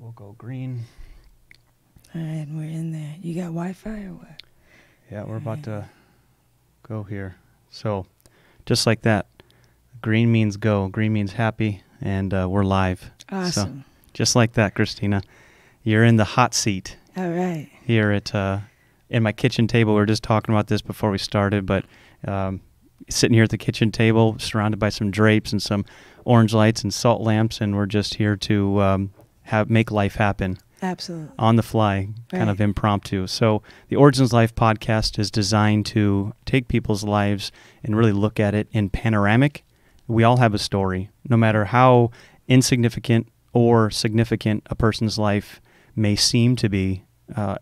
we'll go green. All right, we're in there. You got Wi-Fi or what? Yeah, we're about to go here. So, just like that, green means go. Green means happy, and we're live. Awesome. So, just like that, Christina, you're in the hot seat. All right. Here at in my kitchen table. We were just talking about this before we started, but sitting here at the kitchen table, surrounded by some drapes and some orange lights and salt lamps, and we're just here to make life happen. Absolutely. On the fly, kind of impromptu. So the Origins Life podcast is designed to take people's lives and really look at it in panoramic. We all have a story, no matter how insignificant or significant a person's life may seem to be.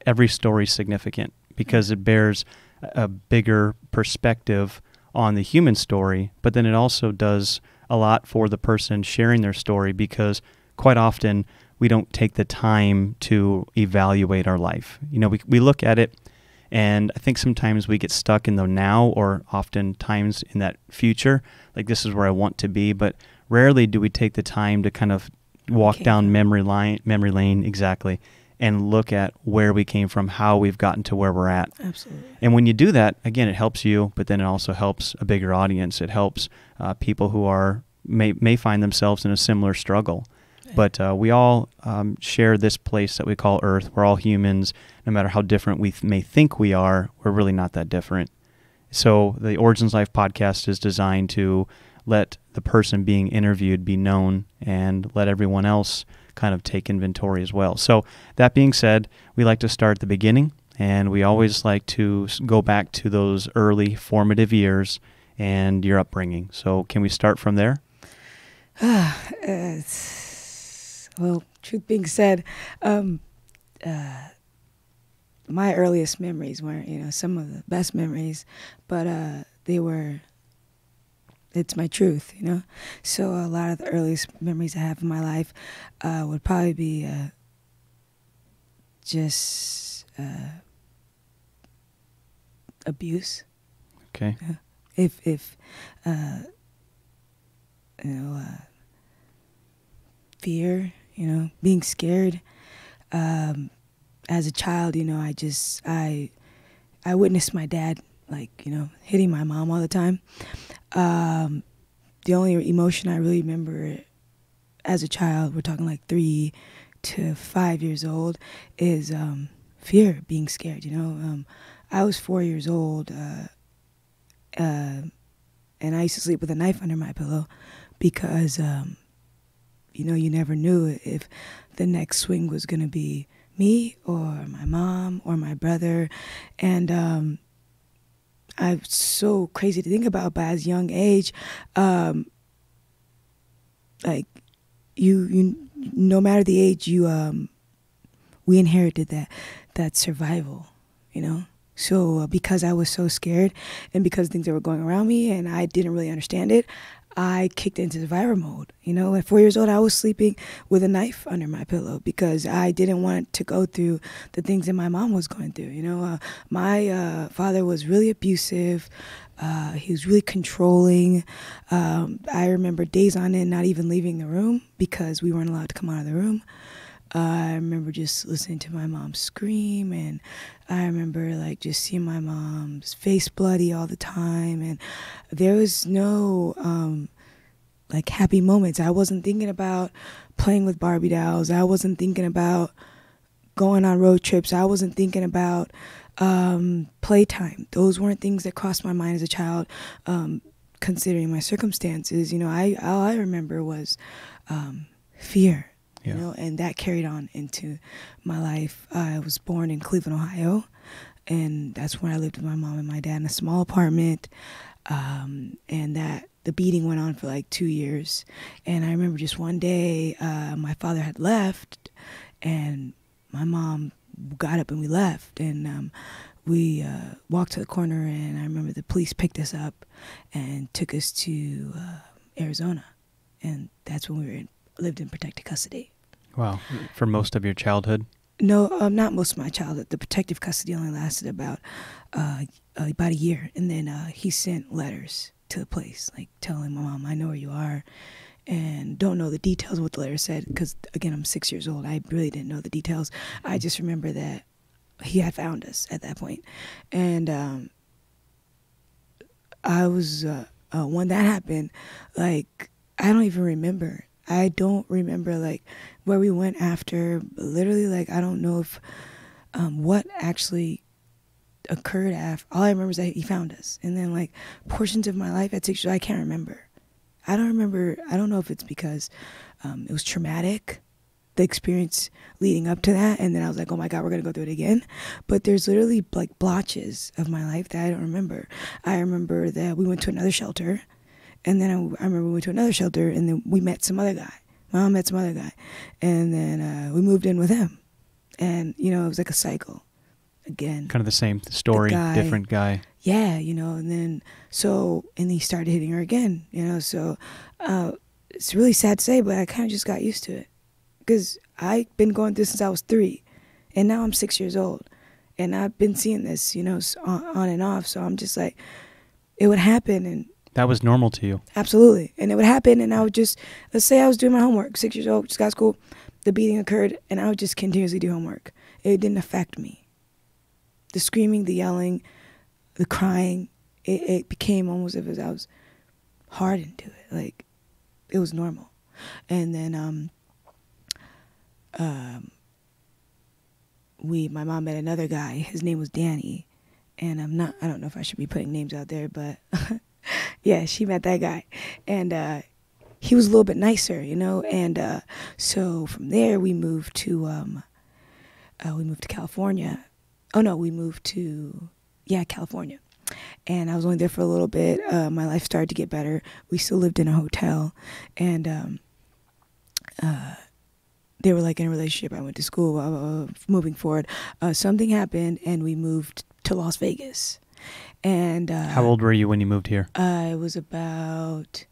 Every story is significant because it bears a bigger perspective on the human story, but then it also does a lot for the person sharing their story, because quite often we don't take the time to evaluate our life. You know, we look at it, and I think sometimes we get stuck in the now, or oftentimes in that future, like this is where I want to be, but rarely do we take the time to kind of walk down memory lane, exactly, and look at where we came from, how we've gotten to where we're at. Absolutely. And when you do that, again, it helps you, but then it also helps a bigger audience. It helps people who may find themselves in a similar struggle. But we all share this place that we call Earth. We're all humans. No matter how different we may think we are, we're really not that different. So the Origins Life podcast is designed to let the person being interviewed be known and let everyone else kind of take inventory as well. So that being said, we like to start at the beginning, and we always like to go back to those early formative years and your upbringing. So can we start from there? Well, truth being said, my earliest memories weren't, some of the best memories, but it's my truth, So a lot of the earliest memories I have in my life would probably be just abuse. Okay. If fear, being scared. As a child, I witnessed my dad, hitting my mom all the time. The only emotion I really remember as a child, we're talking like 3 to 5 years old, is fear, being scared, I was 4 years old, and I used to sleep with a knife under my pillow because, you never knew if the next swing was going to be me or my mom or my brother. And I'm so crazy to think about, but as a young age, you no matter the age, we inherited that survival, So because I was so scared and because things that were going around me and I didn't really understand it, I kicked into survivor mode. At 4 years old, I was sleeping with a knife under my pillow because I didn't want to go through the things that my mom was going through. My father was really abusive. He was really controlling. I remember days on end not even leaving the room because we weren't allowed to come out of the room. I remember just listening to my mom scream, and I remember just seeing my mom's face bloody all the time, and there was no happy moments. I wasn't thinking about playing with Barbie dolls. I wasn't thinking about going on road trips. I wasn't thinking about playtime. Those weren't things that crossed my mind as a child, considering my circumstances. All I remember was fear. Yeah. And that carried on into my life. I was born in Cleveland, Ohio, and that's when I lived with my mom and my dad in a small apartment, and that the beating went on for 2 years. And I remember just one day, my father had left, and my mom got up and we left, and we walked to the corner, and I remember the police picked us up and took us to Arizona, and that's when we lived in protected custody. Wow. For most of your childhood? No, not most of my childhood. The protective custody only lasted about a year, and then he sent letters to the place, telling my mom, "I know where you are," and don't know the details of what the letter said because, again, I'm 6 years old. I really didn't know the details. I just remember that he had found us at that point. And I was, when that happened, like, I don't even remember. I don't remember, like, where we went after. Literally, like, I don't know if what actually occurred after. All I remember is that he found us. And then, like, portions of my life at 6 years, I can't remember. I don't remember. I don't know if it's because it was traumatic, the experience leading up to that. And then I was like, oh my God, we're going to go through it again. But there's literally like blotches of my life that I don't remember. I remember that we went to another shelter. And then I remember we went to another shelter and then we met some other guy. My mom met some other guy. And then we moved in with him. And, you know, it was like a cycle again. Kind of the same story, different guy. Yeah, you know, and then and he started hitting her again, you know, so it's really sad to say, but I kind of just got used to it because I've been going through since I was 3 and now I'm 6 years old and I've been seeing this, you know, on and off. So I'm just like, it would happen. And that was normal to you. Absolutely. And it would happen. And I would just, let's say I was doing my homework, 6 years old, just got to school, the beating occurred and I would just continuously do homework. It didn't affect me. The screaming, the yelling, the crying, it became almost as if I was hardened to it. Like, it was normal. And then my mom met another guy. His name was Danny. And I don't know if I should be putting names out there, but yeah, she met that guy. And he was a little bit nicer, you know. And so from there we moved to California. Oh no, we moved to California. And I was only there for a little bit. My life started to get better. We still lived in a hotel. And they were like in a relationship. I went to school, moving forward. Something happened and we moved to Las Vegas. And how old were you when you moved here? I was about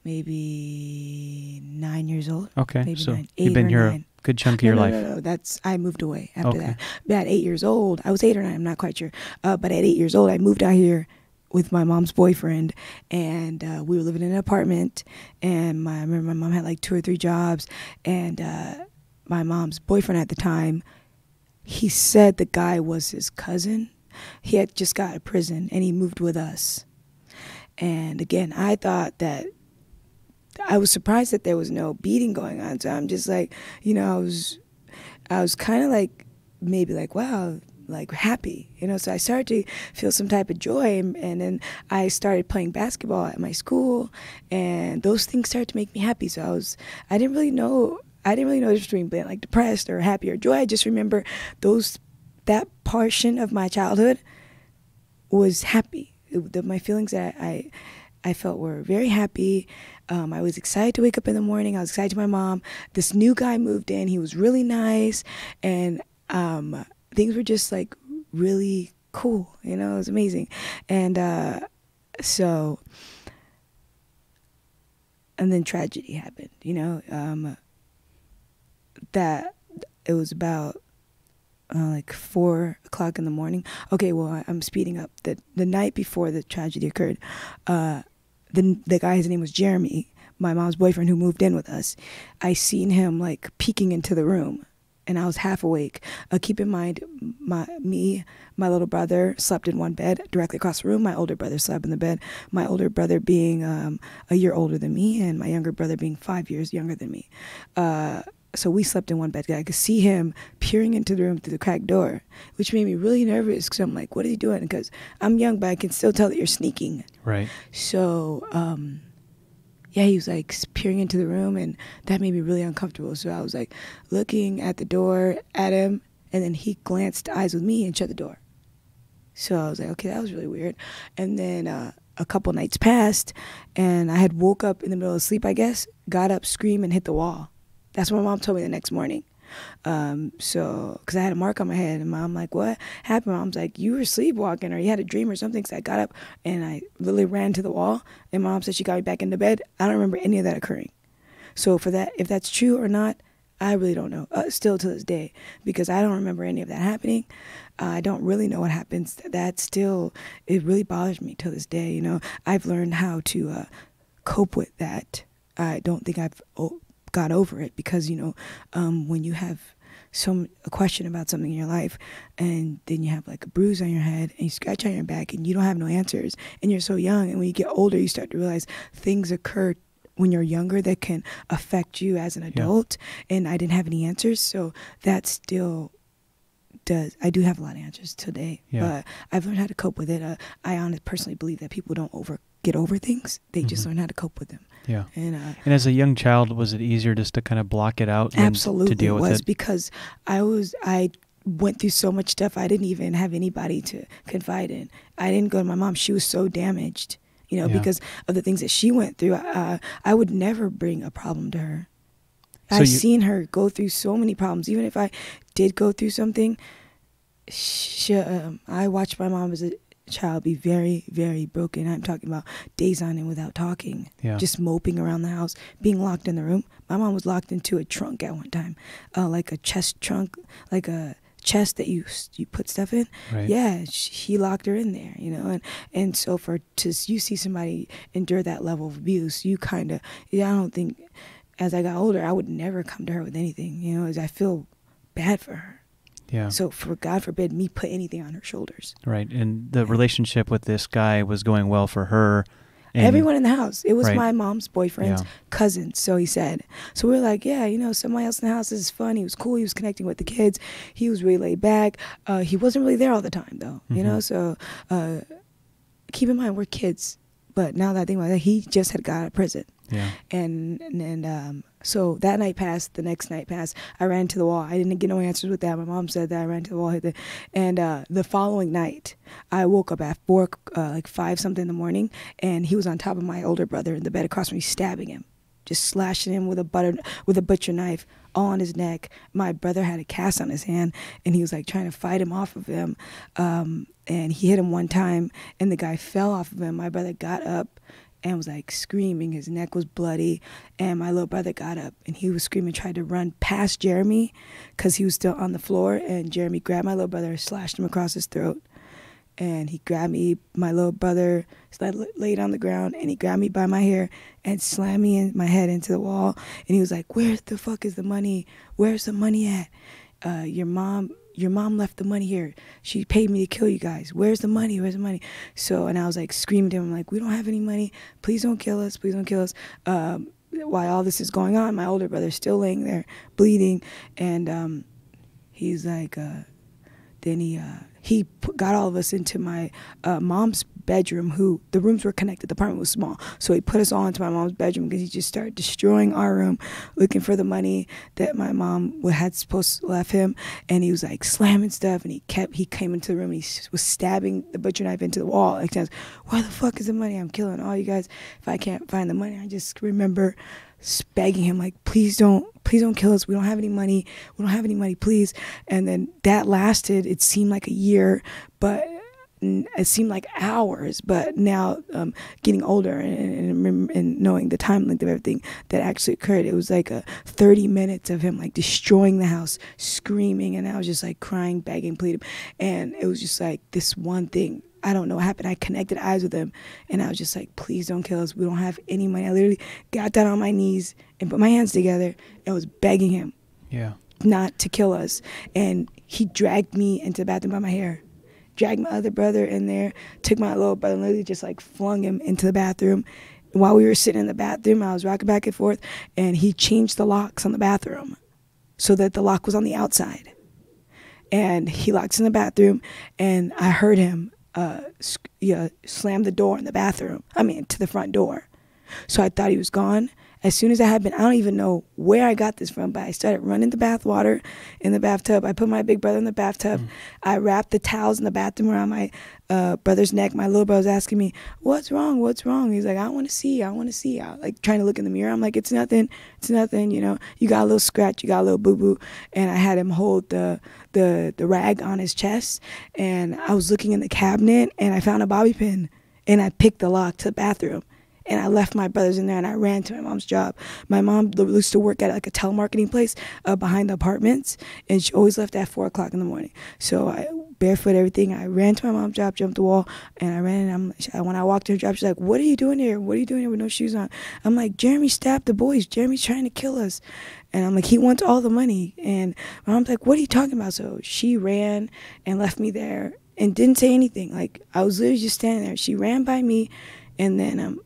maybe 9 years old. Okay, maybe so 9, you've been here a good chunk of your life. No. I moved away after that. But at 8 years old, I was 8 or 9, I'm not quite sure. But at 8 years old, I moved out here with my mom's boyfriend, and we were living in an apartment. And I remember my mom had like 2 or 3 jobs, and my mom's boyfriend at the time, he said the guy was his cousin. He had just got out of prison, and he moved with us. And again, I thought that I was surprised that there was no beating going on. So I'm just like, you know, I was kind of like, maybe like, wow, like happy, you know. So I started to feel some type of joy, and then I started playing basketball at my school, and those things started to make me happy. So I didn't really know the difference between being like depressed or happy or joy. I just remember that portion of my childhood was happy. My feelings that I felt were very happy. I was excited to wake up in the morning. I was excited to my mom. This new guy moved in. He was really nice. And things were just like really cool. You know, it was amazing. And and then tragedy happened, you know, that it was about like 4 o'clock in the morning. Okay, well, I'm speeding up. The night before the tragedy occurred, the guy, his name was Jeremy, my mom's boyfriend who moved in with us. I seen him like peeking into the room, and I was half awake. Keep in mind, my little brother slept in one bed directly across the room. My older brother slept in the bed. My older brother being a year older than me, and my younger brother being 5 years younger than me. So we slept in one bed. I could see him peering into the room through the cracked door, which made me really nervous because I'm like, what is he doing? Because I'm young, but I can still tell that you're sneaking. Right. So, yeah, he was like peering into the room, and that made me really uncomfortable. So I was like looking at the door at him, and then he glanced eyes with me and shut the door. So I was like, okay, that was really weird. And then a couple nights passed, and I had woke up in the middle of sleep, I guess, got up, screamed, and hit the wall. That's what my mom told me the next morning. So, because I had a mark on my head, and Mom like, what happened? Mom's like, you were sleepwalking, or you had a dream or something. So I got up, and I literally ran to the wall, and Mom said she got me back into bed. I don't remember any of that occurring. So for that, if that's true or not, I really don't know, still to this day, because I don't remember any of that happening. I don't really know what happens. That still, it really bothers me to this day. You know, I've learned how to cope with that I don't think I've got over it because, when you have a question about something in your life and then you have like a bruise on your head and you scratch on your back and you don't have no answers and you're so young, and when you get older you start to realize things occur when you're younger that can affect you as an adult. And I didn't have any answers, so that still does. I do have a lot of answers today, but I've learned how to cope with it. I honestly personally believe that people don't get over things, they just learn how to cope with them. And as a young child, was it easier just to kind of block it out and absolutely to deal with it? Because I went through so much stuff. I didn't even have anybody to confide in. I didn't go to my mom. She was so damaged, because of the things that she went through. I would never bring a problem to her. So I've seen her go through so many problems. Even if I did go through something, I watched my mom as a child be very, very broken. I'm talking about days on end without talking, just moping around the house, being locked in the room. My mom was locked into a trunk at one time, like a chest trunk, like a chest that you put stuff in. Right. He locked her in there, and so you see somebody endure that level of abuse, you kind of, I don't think, as I got older, I would never come to her with anything, as I feel bad for her. So for God forbid me put anything on her shoulders. Right. And the relationship with this guy was going well for her. Everyone in the house. It was my mom's boyfriend's cousin, so he said. So we were like, somebody else in the house, this is fun. He was cool. He was connecting with the kids. He was really laid back. He wasn't really there all the time, though, So keep in mind, we're kids. But now that I think about it, he just had got out of prison. And so that night passed, the next night passed. I ran to the wall. I didn't get no answers with that. My mom said that I ran to the wall. And the following night, I woke up at 5 something in the morning, and he was on top of my older brother in the bed across from me, stabbing him, just slashing him with a butcher knife, all on his neck. My brother had a cast on his hand, and he was like trying to fight him off of him. And he hit him one time, and the guy fell off of him. My brother got up and was like screaming. His neck was bloody, and my little brother got up and he was screaming, tried to run past Jeremy because he was still on the floor, and Jeremy grabbed my little brother, slashed him across his throat, and he grabbed me. My little brother laid on the ground, and he grabbed me by my hair and slammed me in my head into the wall, and he was like, "Where the fuck is the money? Where's the money at? Your mom left the money here. She paid me to kill you guys. Where's the money? Where's the money?" So, and I was like screaming to him, like, "We don't have any money. Please don't kill us. Please don't kill us." While all this is going on, my older brother's still laying there bleeding, and he's like, then he got all of us into my mom's bedroom. The rooms were connected. The apartment was small, so he put us all into my mom's bedroom because he just started destroying our room, looking for the money that my mom had supposed to left him. And he was like slamming stuff, and he came into the room and he was stabbing the butcher knife into the wall. Like, "Where the fuck is the money? I'm killing all you guys if I can't find the money." I just remember begging him, like, please don't kill us. We don't have any money. We don't have any money, please. And then that lasted, it seemed like a year, but it seemed like hours. But now, getting older and knowing the time length of everything that actually occurred, it was like 30 minutes of him like destroying the house, screaming, and I was just like crying, begging, pleading, and it was just like this one thing. I don't know what happened. I connected eyes with him, and I was just like, "Please don't kill us. We don't have any money." I literally got down on my knees and put my hands together and was begging him not to kill us. And he dragged me into the bathroom by my hair, dragged my other brother in there, took my little brother and literally just like flung him into the bathroom. While we were sitting in the bathroom, I was rocking back and forth, and he changed the locks on the bathroom so that the lock was on the outside. And he locks in the bathroom, and I heard him slam the door in the bathroom. To the front door. So I thought he was gone. As soon as I don't even know where I got this from, but I started running the bath water in the bathtub. I put my big brother in the bathtub. I wrapped the towels in the bathroom around my brother's neck. My little brother was asking me, "What's wrong? What's wrong?" He's like, "I want to see. I want to see." I like trying to look in the mirror. I'm like, "It's nothing. It's nothing. You got a little scratch. You got a little boo-boo." And I had him hold the rag on his chest. And I was looking in the cabinet, and I found a bobby pin. And I picked the lock to the bathroom. And I left my brothers in there, and I ran to my mom's job. My mom used to work at like a telemarketing place behind the apartments, and she always left at 4 o'clock in the morning. So I barefoot, everything. I ran to my mom's job, jumped the wall, and I ran. And when I walked to her job, she's like, "What are you doing here? What are you doing here with no shoes on?" I'm like, "Jeremy stabbed the boys. Jeremy's trying to kill us." And I'm like, "He wants all the money." And my mom's like, "What are you talking about?" So she ran and left me there and didn't say anything. Like, I was literally just standing there. She ran by me, and then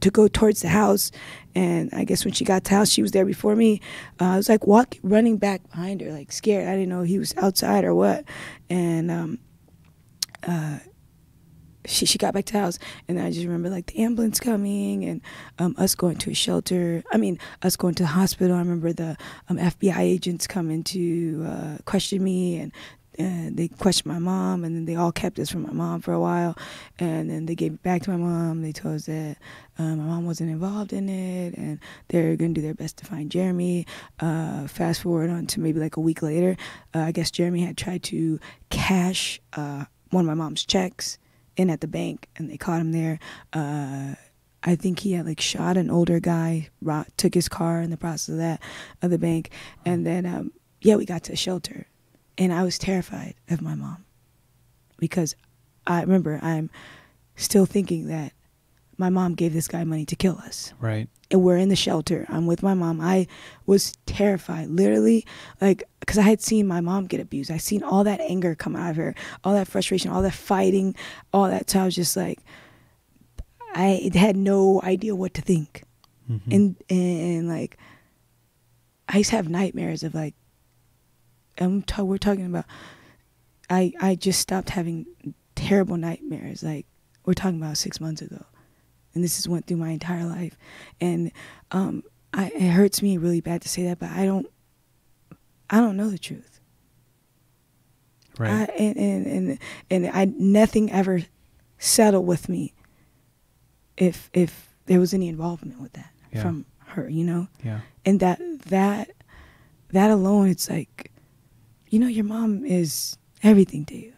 to go towards the house. And I guess when she got to the house, she was there before me. I was like running back behind her, like scared. I didn't know he was outside or what. And she got back to the house, and I just remember like the ambulance coming and us going to a shelter. I mean, us going to the hospital. I remember the FBI agents coming to question me, and they questioned my mom, and then they all kept us from my mom for a while, and then they gave it back to my mom. They told us that my mom wasn't involved in it, and they're going to do their best to find Jeremy. Fast forward on to maybe like a week later, I guess Jeremy had tried to cash one of my mom's checks in at the bank, and they caught him there. I think he had like shot an older guy, took his car in the process of that, of the bank, and then we got to a shelter. And I was terrified of my mom, because I remember I'm still thinking that my mom gave this guy money to kill us. Right. And we're in the shelter. I'm with my mom. I was terrified, literally, like, because I had seen my mom get abused. I seen all that anger come out of her, all that frustration, all that fighting, all that. So I was just like, I had no idea what to think. Mm-hmm. And like, I used to have nightmares of like, we're talking about, I just stopped having terrible nightmares. Like, we're talking about 6 months ago, and this has went through my entire life. And it hurts me really bad to say that, but I don't know the truth. Right. And nothing ever settled with me if there was any involvement with that from her, you know. Yeah. And that alone, it's like, you know, your mom is everything to you.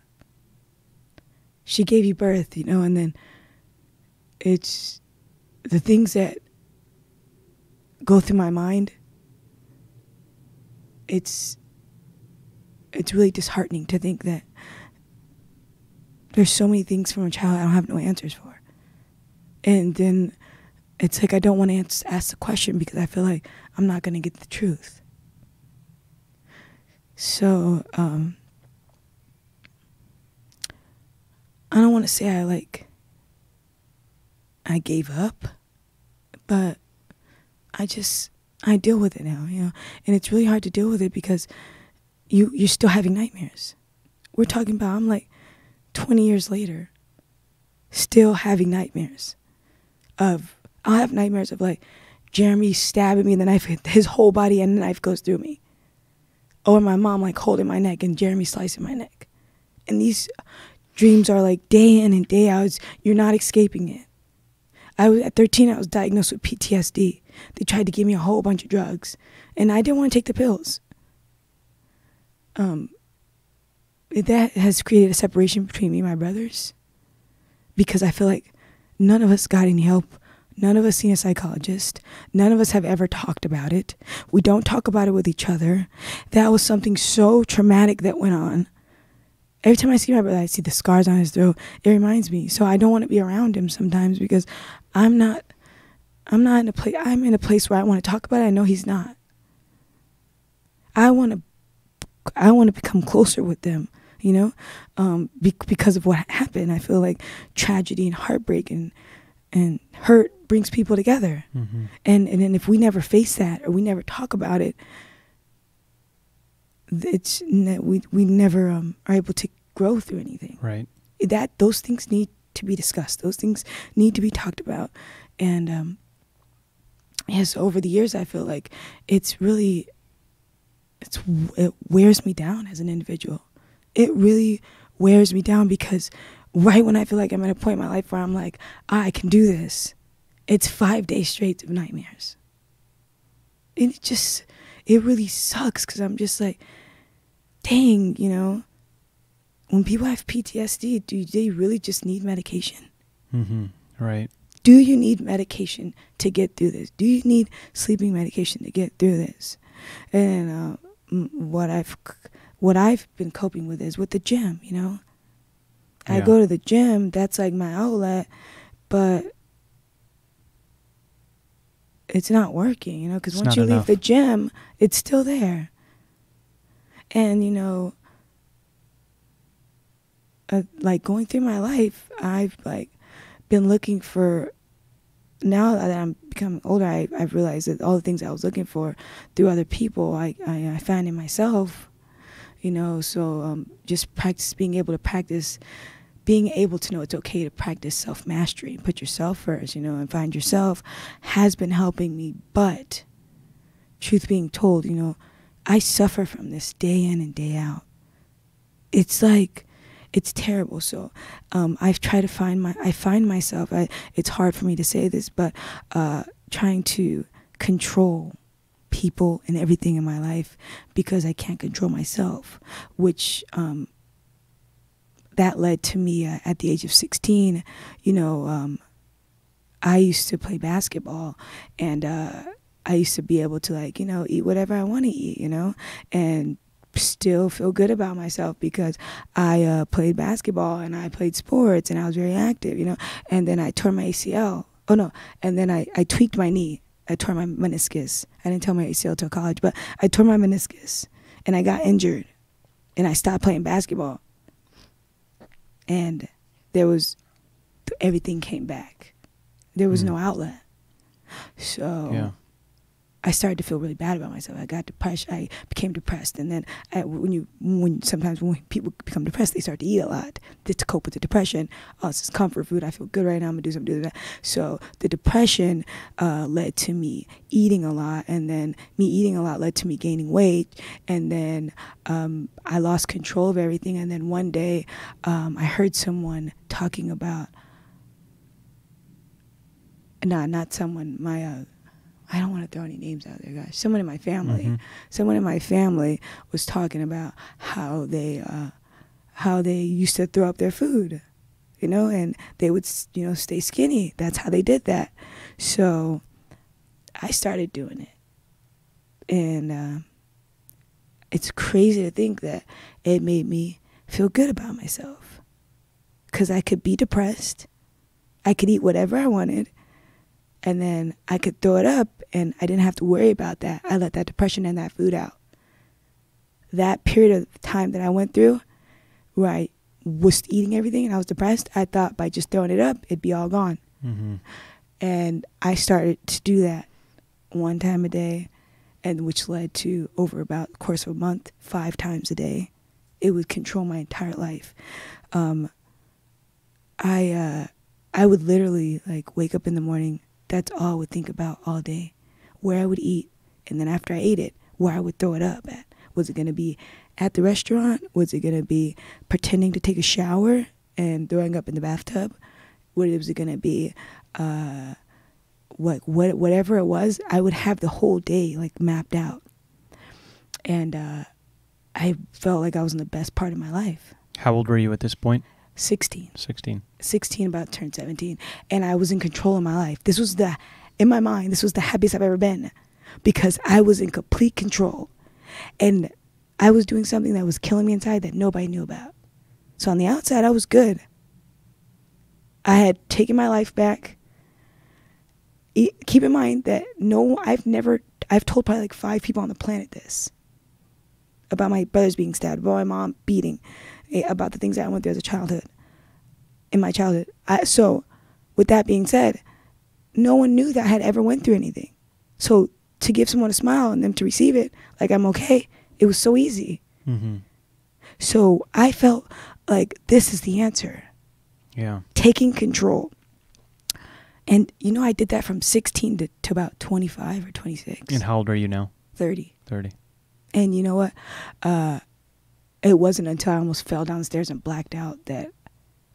She gave you birth, you know, and then it's the things that go through my mind. It's really disheartening to think that there's so many things from a child I don't have no answers for. And then it's like I don't want to ask the question because I feel like I'm not going to get the truth. So, I don't want to say I gave up, but I deal with it now, you know, and it's really hard to deal with it because you're still having nightmares. We're talking about, I'm like 20 years later, still having nightmares I'll have nightmares of like Jeremy stabbing me and the knife, his whole body and the knife goes through me. Or my mom like holding my neck and Jeremy slicing my neck. And these dreams are like day in and day out. You're not escaping it. At 13, I was diagnosed with PTSD. They tried to give me a whole bunch of drugs, and I didn't want to take the pills. That has created a separation between me and my brothers, because I feel like none of us got any help. None of us seen a psychologist. None of us have ever talked about it. We don't talk about it with each other. That was something so traumatic that went on. Every time I see my brother, I see the scars on his throat. It reminds me. So I don't want to be around him sometimes because I'm in a place where I want to talk about it. I know he's not. I want to become closer with them, you know, because of what happened. I feel like tragedy and heartbreak and hurt brings people together. Mm-hmm. And then if we never face that or we never talk about it, we never are able to grow through anything. Right. Those things need to be discussed. Those things need to be talked about. And so over the years, I feel like it wears me down as an individual. It really wears me down because right when I feel like I'm at a point in my life where I'm like, I can do this, it's 5 days straight of nightmares. And it really sucks because I'm just like, dang, you know, when people have PTSD, do they really just need medication? Mm-hmm. Right. Do you need medication to get through this? Do you need sleeping medication to get through this? And what I've what I've been coping with is with the gym, you know. I Yeah. go to the gym, that's like my outlet, but it's not working, you know, because It's once not you leave enough. the gym, it's still there. And, you know, like going through my life, I've like been looking for, now that I'm becoming older, I've realized that all the things I was looking for through other people, I find in myself, you know. So just being able to know it's okay to practice self-mastery, put yourself first, you know, and find yourself has been helping me. But truth being told, you know, I suffer from this day in and day out. It's like, it's terrible. So I've tried to find myself, it's hard for me to say this, but trying to control people and everything in my life because I can't control myself, which that led to me at the age of 16, you know, I used to play basketball, and I used to be able to, like, you know, eat whatever I want to eat, you know, and still feel good about myself because I played basketball and I played sports and I was very active, you know. And then I tore my ACL. Oh no, and then I tweaked my knee. I tore my meniscus. I didn't tell my ACL till college, but I tore my meniscus and I got injured and I stopped playing basketball. And everything came back. There was no outlet. So I started to feel really bad about myself. I got depressed. I became depressed, and then sometimes when people become depressed, they start to eat a lot to cope with the depression. Oh, this is comfort food. I feel good right now. I'm gonna do something. Do that. So the depression led to me eating a lot, and then me eating a lot led to me gaining weight, and then I lost control of everything. And then one day, I heard someone talking about. Not someone. I don't want to throw any names out there, guys. Someone in my family was talking about how they used to throw up their food, you know, and they would, you know, stay skinny. That's how they did that. So I started doing it, and it's crazy to think that it made me feel good about myself because I could be depressed, I could eat whatever I wanted, and then I could throw it up, and I didn't have to worry about that. I let that depression and that food out. That period of time that I went through, where I was eating everything and I was depressed, I thought by just throwing it up, it'd be all gone. Mm-hmm. And I started to do that one time a day, and which led to, over about the course of a month, 5 times a day. It would control my entire life. I would literally, like, wake up in the morning. That's all I would think about all day, where I would eat, and then after I ate it, where I would throw it up at. Was it going to be at the restaurant? Was it going to be pretending to take a shower and throwing up in the bathtub? Was it going to be whatever it was? I would have the whole day, like, mapped out. And I felt like I was in the best part of my life. How old were you at this point? 16. 16, about to turn 17. And I was in control of my life. In my mind, this was the happiest I've ever been because I was in complete control. And I was doing something that was killing me inside that nobody knew about. So on the outside, I was good. I had taken my life back. Keep in mind that I've told probably like 5 people on the planet this. About my brothers being stabbed, about my mom beating, about the things that I went through in my childhood. So with that being said, no one knew that I had ever went through anything. So to give someone a smile and them to receive it, like I'm okay, it was so easy. Mm-hmm. So I felt like this is the answer. Yeah. Taking control. And, you know, I did that from 16 to about 25 or 26. And how old are you now? 30. 30. And you know what? It wasn't until I almost fell downstairs and blacked out that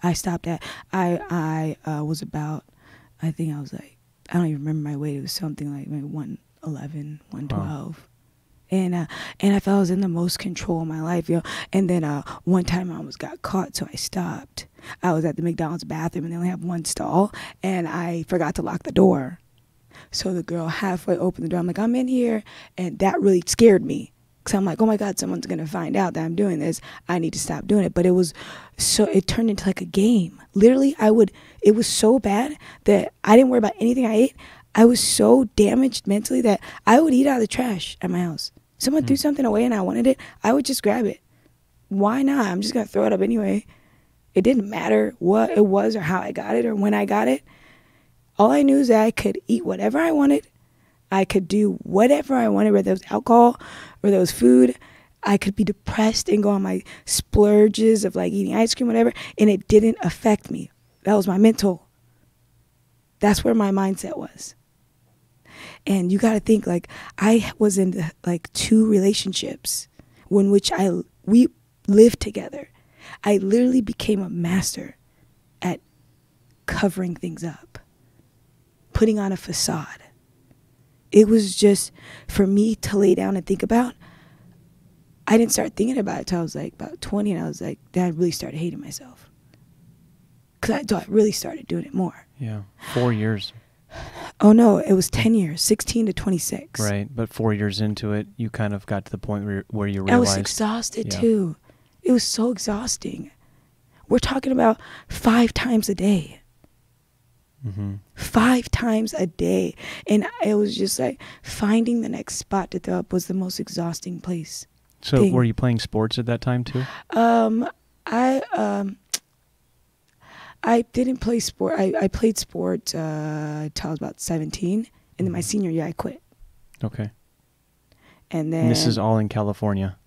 I stopped at. I was about, I think I was like, I don't even remember my weight. It was something like maybe 111, 112. Wow. And I felt I was in the most control of my life, you know. And then one time I almost got caught, so I stopped. I was at the McDonald's bathroom, and they only have one stall, and I forgot to lock the door. So the girl halfway opened the door. I'm like, I'm in here, and that really scared me. Because I'm like, oh my God, someone's going to find out that I'm doing this. I need to stop doing it. But it turned into like a game. Literally, it was so bad that I didn't worry about anything I ate. I was so damaged mentally that I would eat out of the trash at my house. Someone threw something away and I wanted it, I would just grab it. Why not? I'm just going to throw it up anyway. It didn't matter what it was or how I got it or when I got it. All I knew is that I could eat whatever I wanted. I could do whatever I wanted, whether it was alcohol or there was food. I could be depressed and go on my splurges of like eating ice cream, whatever, and it didn't affect me. That was my mental. That's where my mindset was. And you got to think, like, I was in like 2 relationships in which we lived together. I literally became a master at covering things up, putting on a facade. It was just for me to lay down and think about. I didn't start thinking about it until I was like about 20, and I was like, then I really started hating myself. Because I really started doing it more. Yeah, 4 years. Oh no, it was 10 years, 16 to 26. Right, but 4 years into it, you kind of got to the point where you realized. I was exhausted too. It was so exhausting. We're talking about 5 times a day. 5 times a day. And it was just like finding the next spot to throw up was the most exhausting place. So were you playing sports at that time too? I didn't play sport. I played sports till I was about 17. And then my senior year, I quit. Okay. And then... And this is all in California?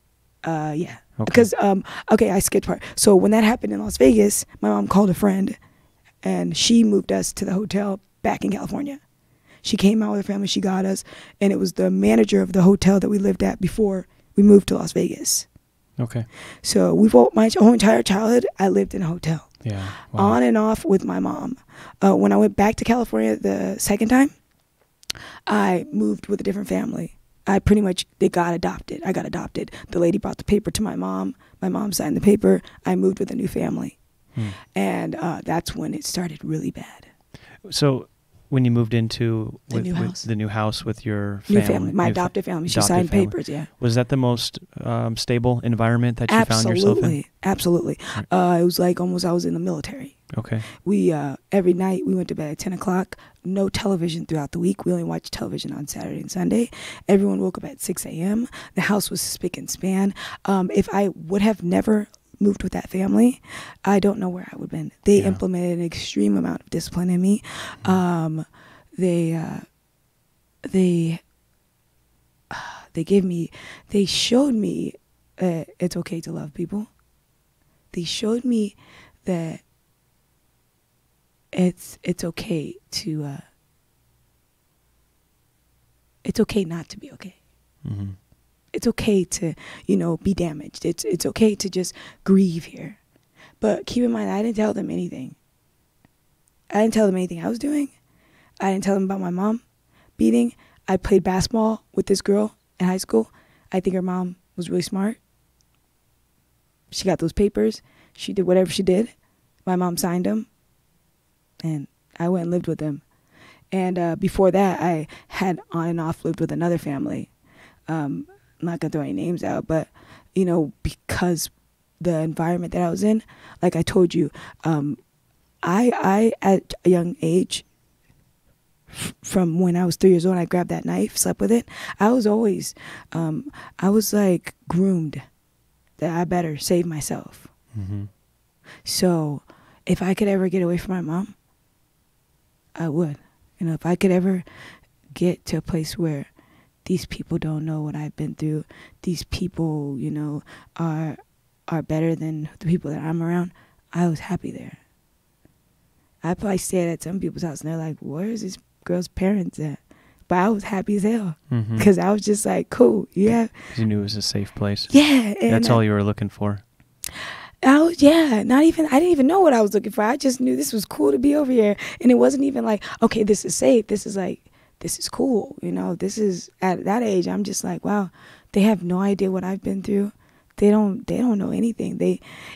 Yeah. Okay. Because, I skipped part. So when that happened in Las Vegas, my mom called a friend, and she moved us to the hotel back in California. She came out with her family, she got us, and it was the manager of the hotel that we lived at before we moved to Las Vegas. Okay. So my whole entire childhood, I lived in a hotel. Yeah. Wow. On and off with my mom. When I went back to California the second time, I moved with a different family. They got adopted. I got adopted. The lady brought the paper to my mom. My mom signed the paper. I moved with a new family. And that's when it started really bad. So when you moved into the new house with your family? New family, my adopted family. She signed papers, yeah. Was that the most stable environment that you found yourself in? Absolutely. Right. It was like almost I was in the military. Okay. We every night we went to bed at 10 o'clock. No television throughout the week. We only watched television on Saturday and Sunday. Everyone woke up at 6 a.m. The house was spick and span. If I would have never moved with that family, I don't know where I would have been. They implemented an extreme amount of discipline in me. They showed me it's okay to love people. They showed me that it's okay to it's okay not to be okay. It's okay to, be damaged. It's okay to just grieve here. But keep in mind, I didn't tell them anything. I didn't tell them anything I was doing. I didn't tell them about my mom beating. I played basketball with this girl in high school. I think her mom was really smart. She got those papers. She did whatever she did. My mom signed them. And I went and lived with them. And before that, I had on and off lived with another family. I'm not going to throw any names out, but, because the environment that I was in, like I told you, I at a young age, from when I was 3 years old, I grabbed that knife, slept with it. I was always, I was like groomed that I better save myself. So if I could ever get away from my mom, I would. If I could ever get to a place where these people don't know what I've been through, these people, are better than the people that I'm around, I was happy there. I probably stayed at some people's house and they're like, where's this girl's parents at? But I was happy as hell because I was just like, cool. Yeah. You knew it was a safe place. Yeah. And that's all you were looking for. I didn't even know what I was looking for. I just knew this was cool to be over here. And it wasn't even like, okay, this is safe. This is cool. This is at that age. I'm just like, wow, they have no idea what I've been through. They don't know anything.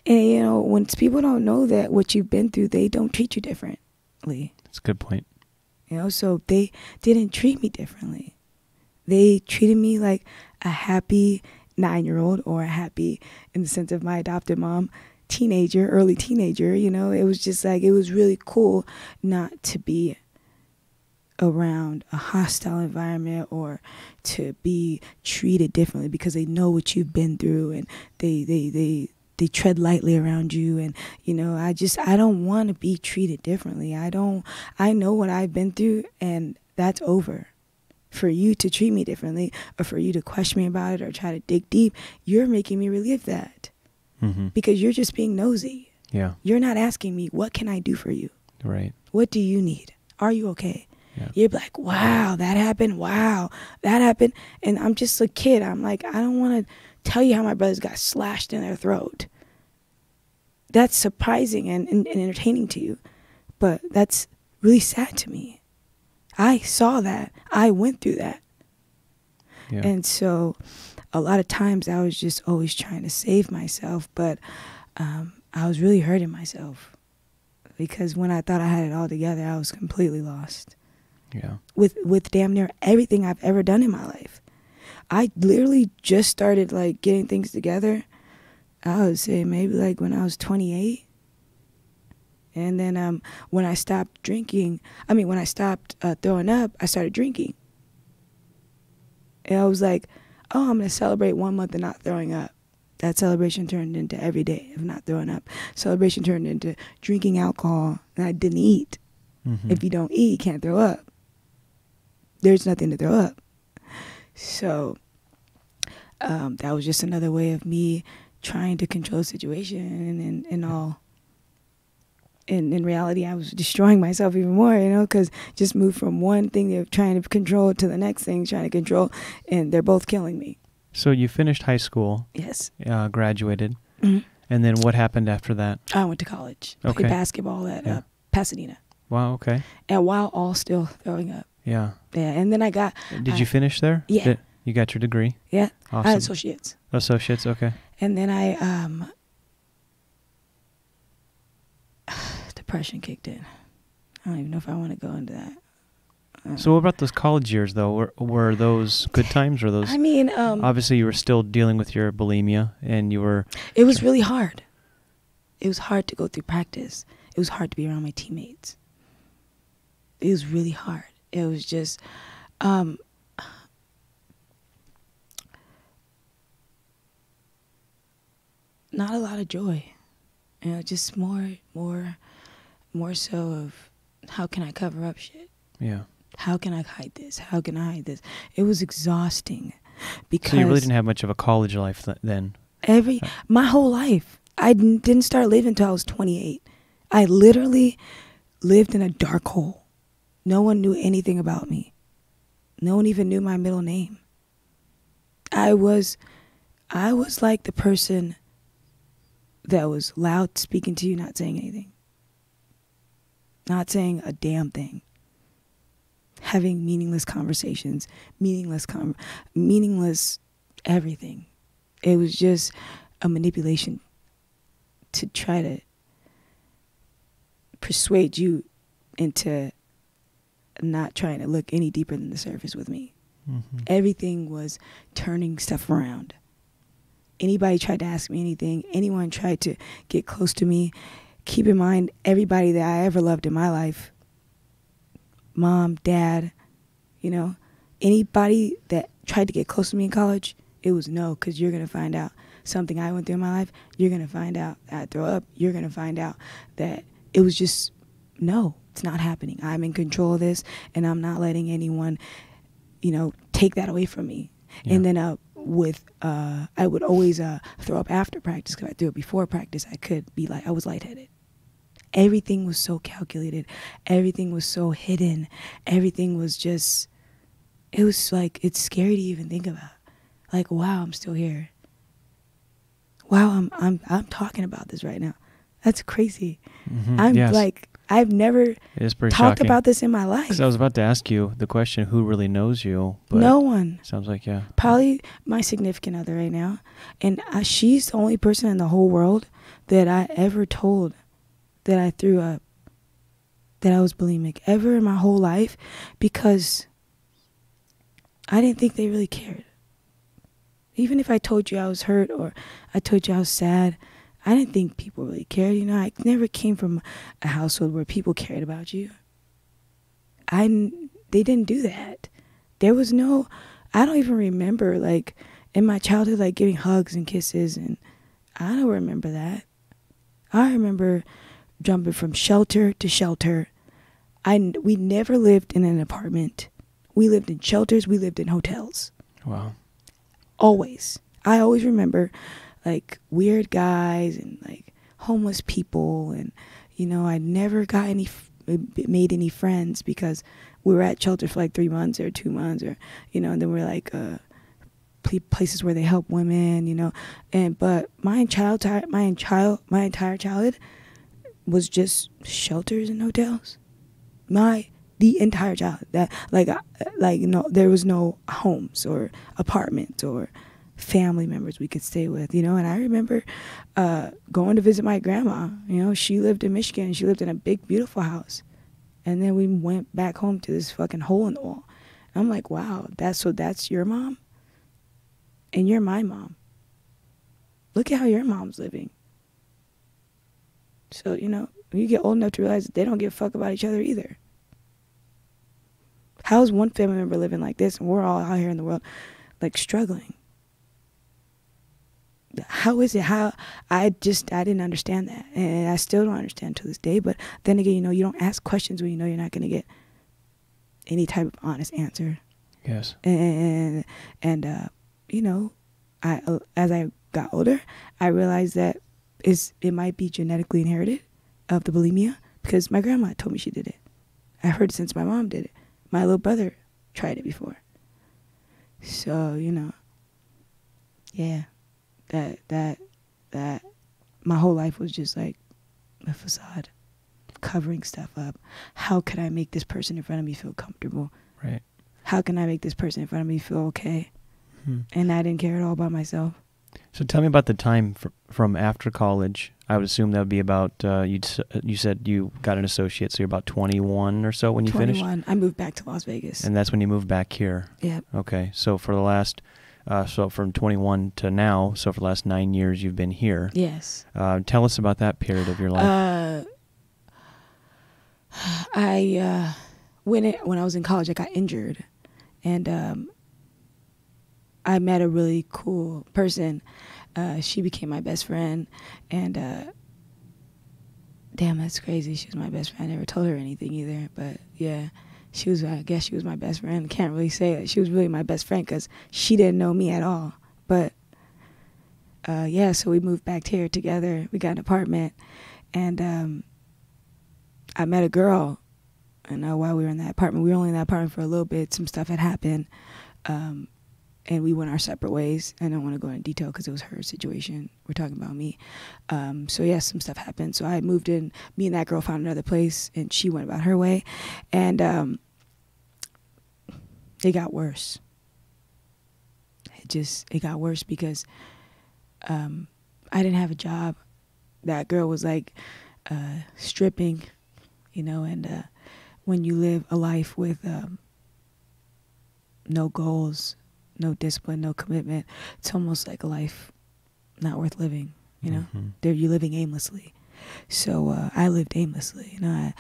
When people don't know that what you've been through, they don't treat you differently. That's a good point. So they didn't treat me differently. They treated me like a happy, 9-year-old, or happy in the sense of my adopted mom, teenager, early teenager. You know, it was just like, it was really cool not to be around a hostile environment or to be treated differently, because they know what you've been through, and they tread lightly around you. And, you know, I don't want to be treated differently. I know what I've been through, and that's over. For you to treat me differently, or for you to question me about it, or try to dig deep, you're making me relive that. Because you're just being nosy. Yeah. You're not asking me, what can I do for you? Right. What do you need? Are you okay? Yeah. You're like, wow, that happened. Wow, that happened. And I'm just a kid. I'm like, I don't want to tell you how my brothers got slashed in their throat. That's surprising and entertaining to you. But that's really sad to me. I saw that. I went through that. Yeah. And so a lot of times I was just always trying to save myself, but I was really hurting myself, because when I thought I had it all together, I was completely lost. Yeah. With damn near everything I've ever done in my life. I literally just started like getting things together, I would say maybe like when I was 28. And then when I stopped throwing up, I started drinking. And I was like, oh, I'm going to celebrate 1 month of not throwing up. That celebration turned into every day of not throwing up. Celebration turned into drinking alcohol, and I didn't eat. If you don't eat, you can't throw up. There's nothing to throw up. So that was just another way of me trying to control the situation and all. And in reality, I was destroying myself even more, you know, because just moved from one thing they're trying to control to the next thing trying to control, and they're both killing me. So you finished high school. Yes. Graduated. And then what happened after that? I went to college. Okay. Played basketball at Pasadena. Wow, okay. And while all still throwing up. Yeah. Yeah, and then I got... Did you finish there? Yeah. You got your degree? Yeah. Awesome. I had associates. Associates, okay. And then depression kicked in. I don't even know if I want to go into that. So what about those college years, though? Were those good times, or those... I mean... obviously, you were still dealing with your bulimia, and you were... It was really hard. It was hard to go through practice. It was hard to be around my teammates. It was really hard. It was just... not a lot of joy. You know, just more so of how can I cover up shit? Yeah. How can I hide this? How can I hide this? It was exhausting because... So you really didn't have much of a college life then? My whole life. I didn't start living until I was 28. I literally lived in a dark hole. No one knew anything about me. No one even knew my middle name. I was like the person that was loud speaking to you, not saying anything. Not saying a damn thing. Having meaningless conversations, meaningless everything. It was just a manipulation to try to persuade you into not trying to look any deeper than the surface with me. Everything was turning stuff around. Anybody tried to ask me anything, anyone tried to get close to me. Keep in mind, everybody that I ever loved in my life, mom, dad, you know, anybody that tried to get close to me in college, it was no, because you're going to find out something I went through in my life. You're going to find out that I throw up. You're going to find out that it was just, no, it's not happening. I'm in control of this, and I'm not letting anyone, you know, take that away from me. Yeah. And then I would always throw up after practice, because I threw up before practice. I was lightheaded. Everything was so calculated. Everything was so hidden. Everything was just, it was like, it's scary to even think about. Like, wow, I'm still here. Wow, I'm talking about this right now. That's crazy. Yes. Like, I've never talked about this in my life. Because I was about to ask you the question, who really knows you? But no one. Sounds like, yeah. Probably my significant other right now. And she's the only person in the whole world that I ever told that I threw up, that I was bulimic, ever in my whole life, because I didn't think they really cared. Even if I told you I was hurt or I told you I was sad, I didn't think people really cared. You know, I never came from a household where people cared about you. They didn't do that. There was no, I don't even remember, like, in my childhood, like, giving hugs and kisses, and I don't remember that. I remember jumping from shelter to shelter. We never lived in an apartment. We lived in shelters. We lived in hotels. Wow. Always. I always remember, like, weird guys and, like, homeless people. And, you know, I never got made any friends because we were at shelter for, like, 3 months or 2 months or, you know, and then we're, like, places where they help women, you know. But my entire childhood was just shelters and hotels. The entire childhood. That no, there was no homes or apartments or family members we could stay with, you know. And I remember going to visit my grandma. You know, she lived in Michigan. She lived in a big, beautiful house. And then we went back home to this fucking hole in the wall. And I'm like, wow, that's your mom? And you're my mom. Look at how your mom's living. So, you know, when you get old enough to realize that they don't give a fuck about each other either. How is one family member living like this and we're all out here in the world, like, struggling? How is it? I didn't understand that. And I still don't understand to this day. But then again, you know, you don't ask questions when you know you're not going to get any type of honest answer. Yes. And you know, as I got older, I realized that it might be genetically inherited of the bulimia because my grandma told me she did it. I heard it since my mom did it. My little brother tried it before. So, you know, yeah, that my whole life was just like a facade, covering stuff up. How could I make this person in front of me feel comfortable? Right. How can I make this person in front of me feel okay? And I didn't care at all about myself. So tell me about the time from after college. I would assume that would be about, you said you got an associate, so you're about 21 or so when you 21. finished? 21. I moved back to Las Vegas. And that's when you moved back here? Yep. Okay. So for the last, so from 21 to now, so for the last 9 years you've been here. Yes. Tell us about that period of your life. When I was in college, I got injured. And I met a really cool person. She became my best friend, and damn, that's crazy. She was my best friend. I never told her anything either, but yeah, I guess she was my best friend. Can't really say that she was really my best friend because she didn't know me at all. But yeah, so we moved back here together. We got an apartment, and I met a girl. And while we were in that apartment, we were only in that apartment for a little bit. Some stuff had happened. And we went our separate ways. I don't want to go into detail because it was her situation. We're talking about me. So, yeah, some stuff happened. So I moved in. Me and that girl found another place, and she went about her way. And it got worse. It got worse because I didn't have a job. That girl was, like, stripping, you know, and when you live a life with no goals, no discipline, no commitment, it's almost like a life not worth living, you know? Mm-hmm. You're living aimlessly. So I lived aimlessly. You know,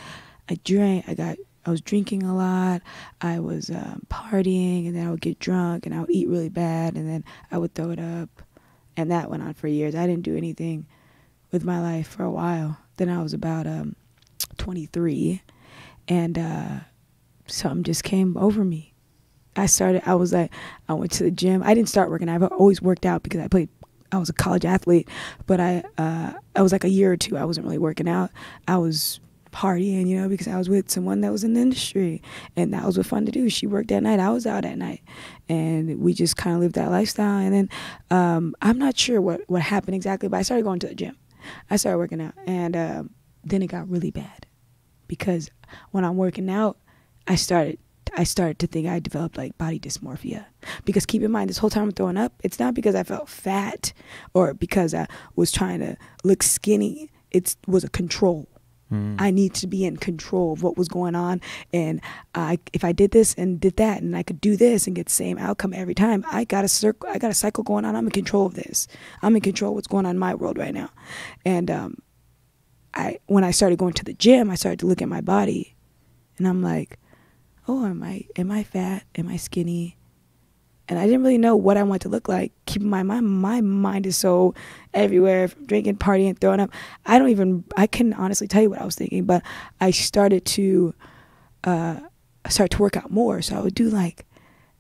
I drank, I was drinking a lot, I was partying, and then I would get drunk, and I would eat really bad, and then I would throw it up. And that went on for years. I didn't do anything with my life for a while. Then I was about 23, and something just came over me. I went to the gym. I didn't start working. I've always worked out because I was a college athlete, but I was like a year or two, I wasn't really working out. I was partying, you know, because I was with someone that was in the industry, and that was what fun to do. She worked at night, I was out at night, and we just kind of lived that lifestyle. And then I'm not sure what happened exactly, but I started going to the gym. I started working out, and then it got really bad because when I'm working out, I started to think I developed like body dysmorphia. Because keep in mind, this whole time I'm throwing up, it's not because I felt fat or because I was trying to look skinny. It was a control. I need to be in control of what was going on. And if I did this and did that, and I could do this and get the same outcome every time, I got a cycle going on. I'm in control of this. I'm in control of what's going on in my world right now. And when I started going to the gym, I started to look at my body, and I'm like, oh, am I fat? Am I skinny? And I didn't really know what I want to look like. Keep in mind, my mind is so everywhere, from drinking, partying, throwing up. I can honestly tell you what I was thinking, but I started to work out more. So I would do like,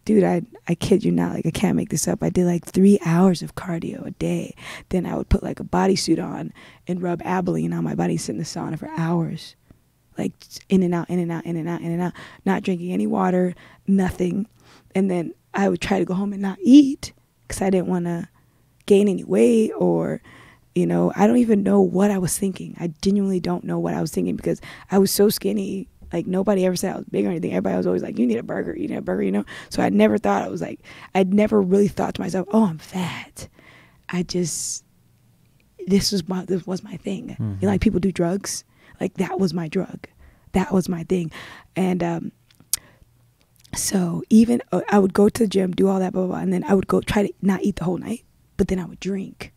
dude, I kid you not, like I can't make this up. I did like 3 hours of cardio a day. Then I would put like a bodysuit on and rub Abilene on my body, sit in the sauna for hours. Like in and out, in and out, in and out, in and out, not drinking any water, nothing. And then I would try to go home and not eat because I didn't want to gain any weight, or, I don't even know what I was thinking. I genuinely don't know what I was thinking because I was so skinny. Like nobody ever said I was big or anything. Everybody was always like, you need a burger, So I never thought I'd never really thought to myself, oh, I'm fat. This was my thing. Mm-hmm. Like people do drugs. Like that was my drug. That was my thing. And, so even I would go to the gym, do all that, blah, blah, blah, and then I would go try to not eat the whole night, but then I would drink.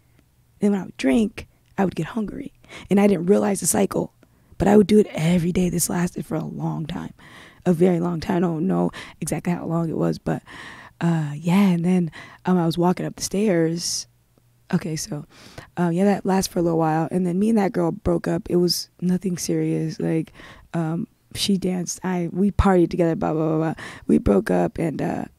Then when I would drink, I would get hungry. And I didn't realize the cycle, but I would do it every day. This lasted for a long time, a very long time. I don't know exactly how long it was, but and then I was walking up the stairs. Okay, so that lasted for a little while. And then me and that girl broke up. It was nothing serious. Like, she danced. We partied together. Blah blah blah blah. We broke up, and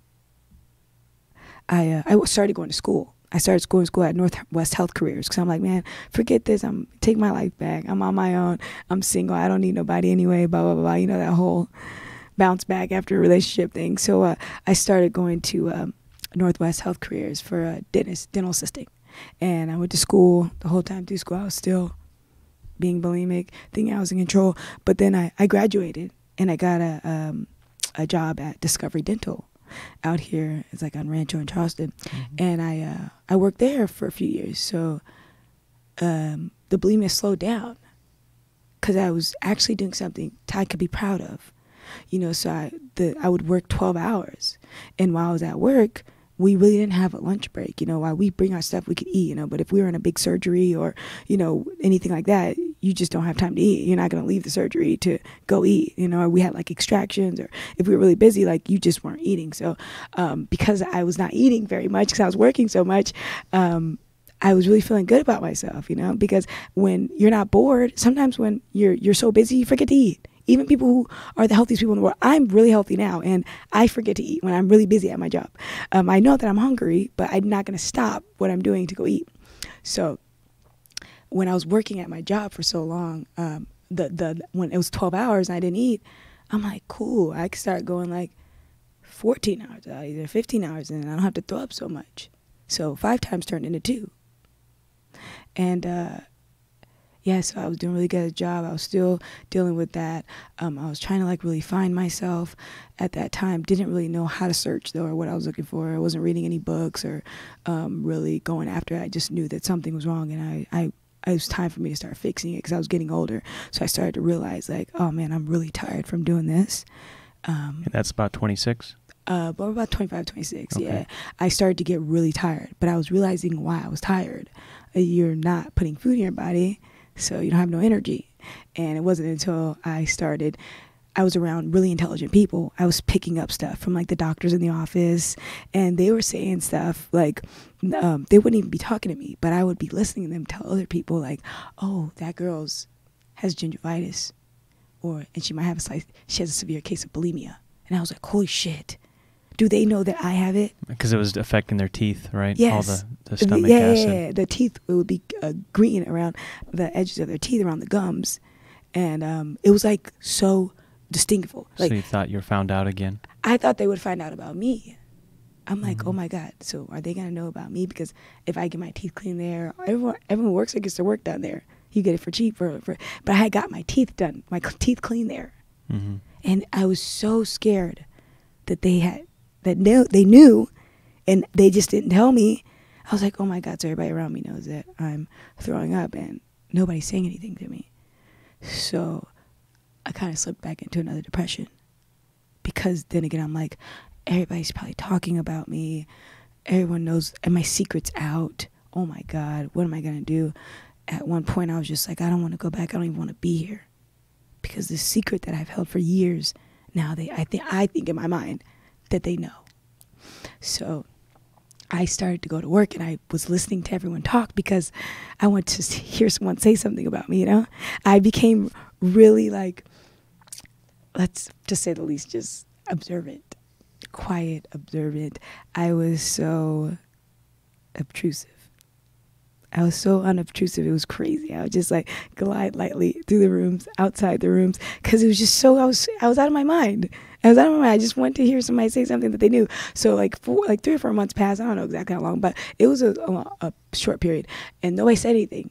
I started going to school. I started going to school at Northwest Health Careers because I'm like, man, forget this. I'm take my life back. I'm on my own. I'm single. I don't need nobody anyway. Blah blah blah. That whole bounce back after a relationship thing. So I started going to Northwest Health Careers for dental assisting, and I went to school. The whole time through school, I was still being bulimic, thinking I was in control. But then I graduated and I got a job at Discovery Dental out here. It's like on Rancho in Charleston. Mm-hmm. And I worked there for a few years. So the bulimia slowed down because I was actually doing something I could be proud of. So I would work 12 hours. And while I was at work, we really didn't have a lunch break, while we bring our stuff, we could eat, but if we were in a big surgery or, anything like that, you just don't have time to eat. You're not going to leave the surgery to go eat, or we had like extractions, or if we were really busy, like you just weren't eating. So, because I was not eating very much because I was working so much, I was really feeling good about myself, because when you're not bored, sometimes when you're so busy, you forget to eat. Even people who are the healthiest people in the world, I'm really healthy now, and I forget to eat when I'm really busy at my job. I know that I'm hungry, but I'm not going to stop what I'm doing to go eat. So when I was working at my job for so long, when it was 12 hours and I didn't eat, I'm like, cool, I could start going like 14 hours, either 15 hours, and I don't have to throw up so much. So 5 times turned into 2. And so I was doing really good at the job. I was still dealing with that. I was trying to like really find myself at that time. Didn't really know how to search though, or what I was looking for. I wasn't reading any books or really going after it. I just knew that something was wrong, and it was time for me to start fixing it because I was getting older. So I started to realize like, oh man, I'm really tired from doing this. And that's about 26? But about 25, 26, okay. Yeah. I started to get really tired, but I was realizing why I was tired. You're not putting food in your body, so you don't have no energy. And it wasn't until I was around really intelligent people, I was picking up stuff from like the doctors in the office, and they were saying stuff like, they wouldn't even be talking to me, but I would be listening to them tell other people like, oh, that girl's has gingivitis, and she might have she has a severe case of bulimia. And I was like, holy shit. Do they know that I have it? Because it was affecting their teeth, right? Yes. All the stomach acid. Yeah. The teeth would be green around the edges of their teeth, around the gums. And it was like so distinctful. Like, so you thought you were found out again? I thought they would find out about me. I'm like, Mm-hmm. oh my God. So are they going to know about me? Because if I get my teeth cleaned there, everyone works there gets their work done there. You get it for cheap. But I had got my teeth done, my teeth cleaned there. Mm-hmm. And I was so scared that they knew and they just didn't tell me. I was like, oh my God, so everybody around me knows that I'm throwing up and nobody's saying anything to me. So I kind of slipped back into another depression, because then again, I'm like, everybody's probably talking about me. Everyone knows, and my secret's out. Oh my God, what am I going to do? At one point, I was just like, I don't want to go back. I don't even want to be here. Because the secret that I've held for years, now I think in my mind that they know. So I started to go to work, and I was listening to everyone talk because I want to hear someone say something about me, you know? I became really, like, let's just say the least, just observant, quiet, observant. I was so obtrusive. I was so unobtrusive. It was crazy. I would just like glide lightly through the rooms, outside the rooms, because it was just so, I was out of my mind. I just wanted to hear somebody say something that they knew. So like 3 or 4 months passed. I don't know exactly how long, but it was a short period, and nobody said anything.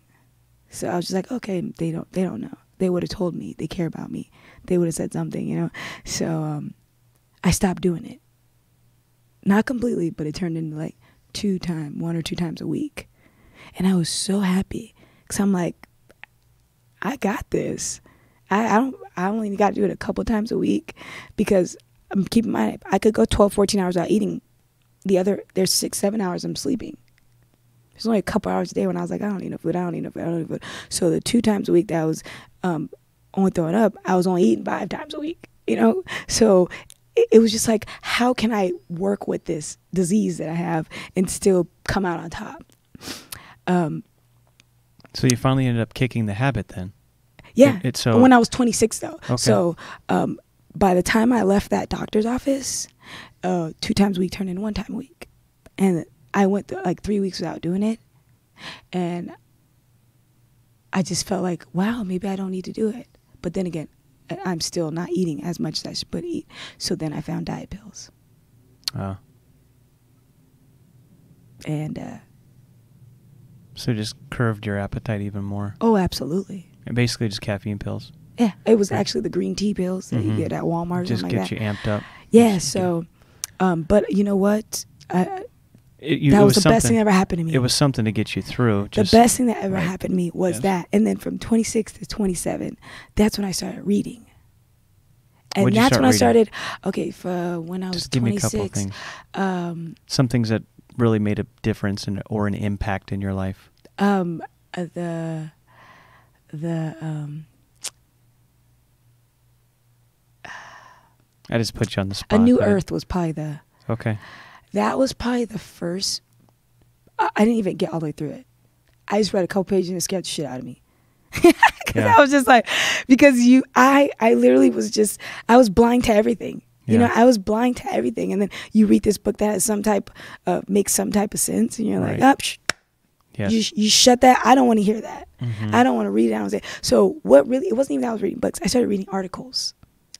So I was just like, okay, they don't know. They would have told me. They care about me. They would have said something, you know. So I stopped doing it. Not completely, but it turned into like 1 or 2 times a week. And I was so happy, because I'm like, I got this. I only got to do it a couple times a week, because I'm keeping in mind, I could go 12, 14 hours without eating. There's 6, 7 hours I'm sleeping. There's only a couple hours a day when I was like, I don't need no food. So the 2 times a week that I was only throwing up, I was only eating 5 times a week, you know? So it was just like, how can I work with this disease that I have and still come out on top? So you finally ended up kicking the habit then? Yeah. So when I was 26 though. Okay. So by the time I left that doctor's office, 2 times a week turned into 1 time a week. And I went like 3 weeks without doing it. And I just felt like, wow, maybe I don't need to do it. But then again, I'm still not eating as much as I should eat. So then I found diet pills. And so just curved your appetite even more. Oh, absolutely. And basically just caffeine pills. Yeah, it was actually the green tea pills that you get at Walmart. Just like get that. you amped up. Yeah, so, but you know what? That was the best thing that ever happened to me. It was something to get you through. The best thing that ever right. happened to me was that. And then from 26 to 27, that's when I started reading. And What'd that's when I reading? started, okay, for when I was Just give 26. me a couple of things. Some things that really made a difference or an impact in your life. I just put you on the spot. A New Earth was probably Okay. That was probably the first. I didn't even get all the way through it. I just read a couple pages and it scared the shit out of me. Because I was just like, because I literally was just, I was blind to everything. You know, I was blind to everything. And then you read this book that has makes some type of sense. And you're like, yes. you shut that. I don't want to hear that. I don't want to read it. I don't say. So it wasn't even that I was reading books. I started reading articles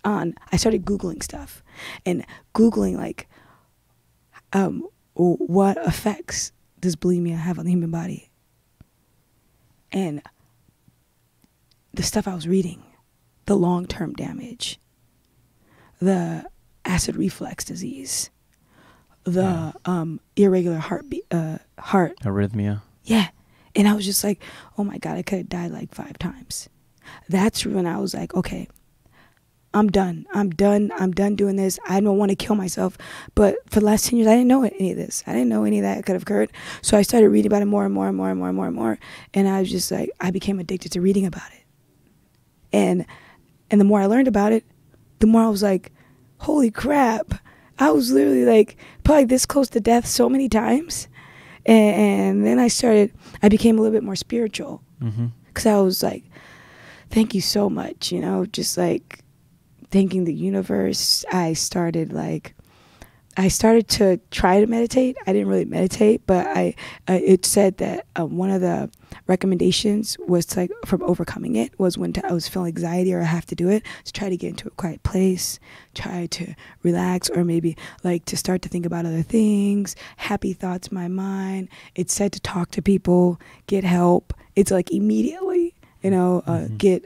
I started Googling stuff and Googling like, what effects does bulimia have on the human body? And the stuff I was reading, the long-term damage, the acid reflux disease, the irregular heart arrhythmia. Yeah. And I was just like, oh my God, I could have died like 5 times. That's when I was like, okay, I'm done doing this. I don't want to kill myself. But for the last 10 years, I didn't know any of this. I didn't know any of that could have occurred. So I started reading about it more and more and more and more and more and more. And I was just like, I became addicted to reading about it. And the more I learned about it, the more I was like, holy crap. I was literally like probably this close to death so many times. And then I became a little bit more spiritual. Because I was like, thank you so much, just like thanking the universe. I started to try to meditate. I didn't really meditate, but it said that one of the recommendations was like from overcoming it was when I was feeling anxiety or I have to do it, to try to get into a quiet place, try to relax, or maybe like to start to think about other things, happy thoughts in my mind. It said to talk to people, get help. It's like immediately, get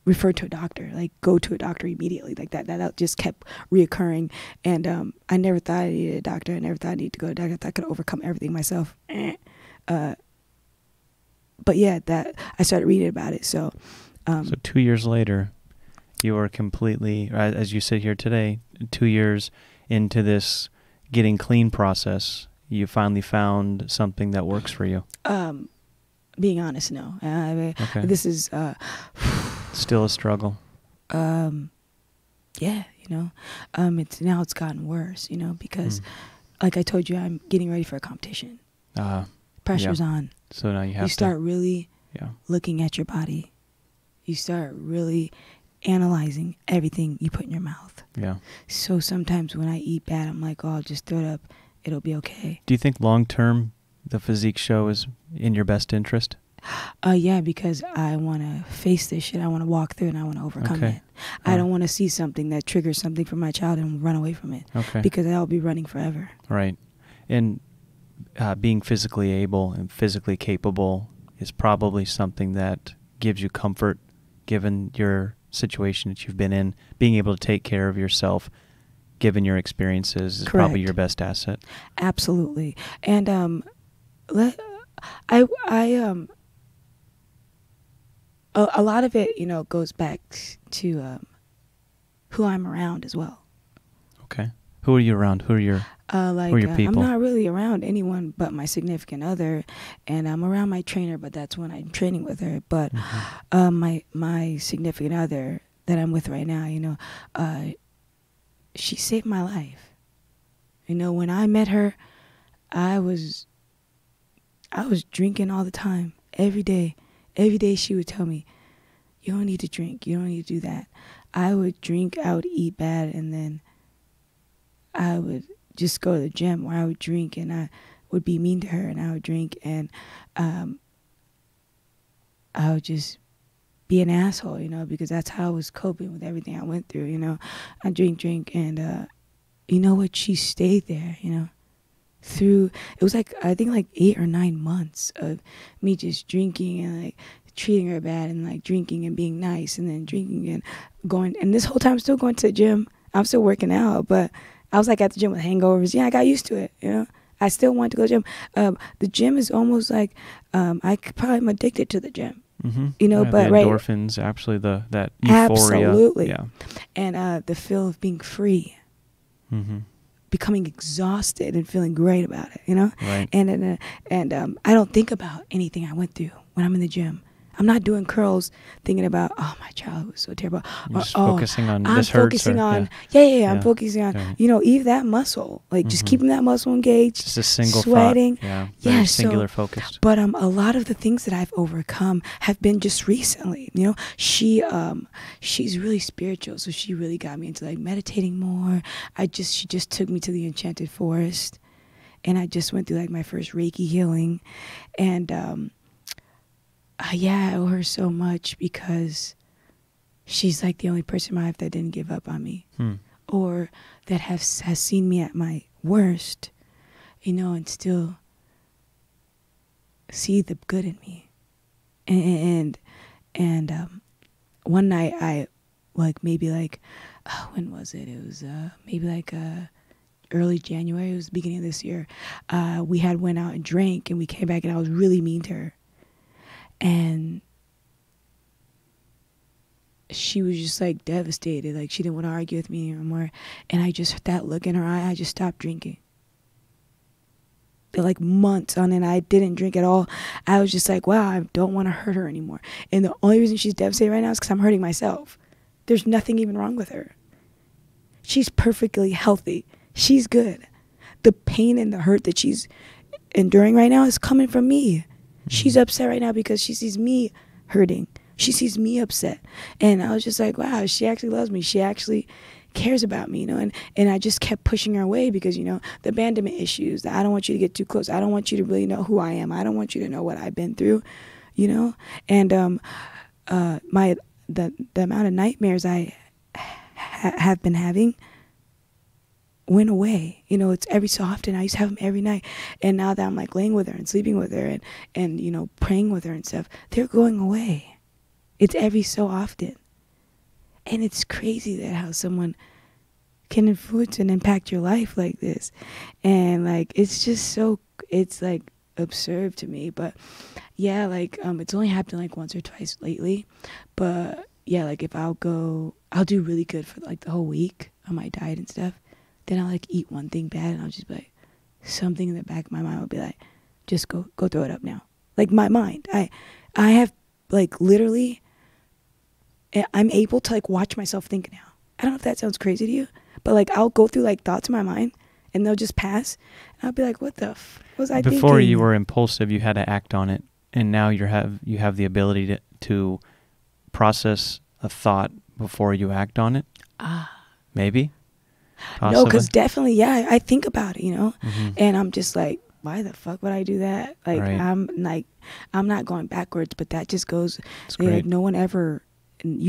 referred to a doctor, like go to a doctor immediately, like that just kept reoccurring. And I never thought I needed a doctor. I never thought I needed to go to a doctor. I thought I could overcome everything myself. but yeah, that I started reading about it. So 2 years later, you are completely, as you sit here today, 2 years into this getting clean process, you finally found something that works for you. Being honest, no. Okay. This is Still a struggle. Yeah, it's gotten worse, because like I told you, I'm getting ready for a competition. Pressure's on. So now you start really looking at your body. You start really analyzing everything you put in your mouth. Yeah. So sometimes when I eat bad, I'm like, oh, I'll just throw it up. It'll be okay. Do you think long term the physique show is in your best interest? Yeah, because I want to face this shit. I want to walk through and I want to overcome it. I don't want to see something that triggers something from my child and run away from it. Okay. Because I'll be running forever. Right. And being physically able and physically capable is probably something that gives you comfort, given your situation that you've been in. Being able to take care of yourself, given your experiences, is probably your best asset. Absolutely. And a lot of it, goes back to who I'm around as well. Okay. Who are you around? Who are your people? I'm not really around anyone but my significant other, and I'm around my trainer, but that's when I'm training with her. But my significant other that I'm with right now, she saved my life. When I met her, I was drinking all the time, every day. Every day she would tell me, you don't need to drink, you don't need to do that. I would drink, I would eat bad, and then I would just go to the gym where I would drink, and I would be mean to her, and I would drink, and I would just be an asshole, because that's how I was coping with everything I went through, I drink, and you know what, she stayed there, through, it was I think 8 or 9 months of me just drinking and treating her bad and drinking and being nice and then drinking and going, and this whole time I'm still going to the gym. I'm still working out, but I was at the gym with hangovers. Yeah, I got used to it, I still want to go to the gym. The gym is almost I probably am addicted to the gym. Mm-hmm. But the endorphins, actually that euphoria. Absolutely. Yeah. And the feel of being free. Mm-hmm. Becoming exhausted and feeling great about it, Right. And I don't think about anything I went through when I'm in the gym. I'm not doing curls thinking about, oh, my childhood was so terrible. You're just focusing on I'm this hurts. Focusing on, I'm focusing on, even that muscle, just keeping that muscle engaged. Just a single sweating. thought. Very singular focused. But a lot of the things that I've overcome have been just recently. She's really spiritual, so she really got me into meditating more. She just took me to the Enchanted Forest, and I just went through my first Reiki healing, and I owe her so much because she's the only person in my life that didn't give up on me, or that has seen me at my worst, and still see the good in me. And one night I maybe when was it? It was maybe early January. It was the beginning of this year. We had went out and drank, and we came back, and I was really mean to her. And she was just devastated. She didn't want to argue with me anymore. And that look in her eye, I just stopped drinking. Months on end, I didn't drink at all. I was just wow, I don't want to hurt her anymore. And the only reason she's devastated right now is because I'm hurting myself. There's nothing even wrong with her. She's perfectly healthy. She's good. The pain and the hurt that she's enduring right now is coming from me. She's upset right now because she sees me hurting. She sees me upset. And I was just wow, she actually loves me. She actually cares about me, and I just kept pushing her away because, the abandonment issues. I don't want you to get too close. I don't want you to really know who I am. I don't want you to know what I've been through, And the amount of nightmares I have been having went away. It's every so often. I used to have them every night. And now that I'm laying with her and sleeping with her and praying with her and stuff, they're going away. It's every so often. And it's crazy that how someone can influence and impact your life like this. And it's just so, it's absurd to me. But yeah, like it's only happened like once or twice lately. But yeah, like if I'll do really good for like the whole week on my diet and stuff. Then I'll like eat one thing bad and I'll just be like, something in the back of my mind will be like, just go throw it up now. Like my mind, I have like literally, I'm able to like watch myself think now. I don't know if that sounds crazy to you, but like I'll go through like thoughts in my mind and they'll just pass. And I'll be like, what the was I thinking? Before you were impulsive, you had to act on it. And now you have the ability to process a thought before you act on it. Maybe. Possibly. No, because definitely, yeah, I think about it, you know, and I'm just like, why the fuck would I do that? Like, right. I'm not going backwards, but that just goes, like, no one ever, once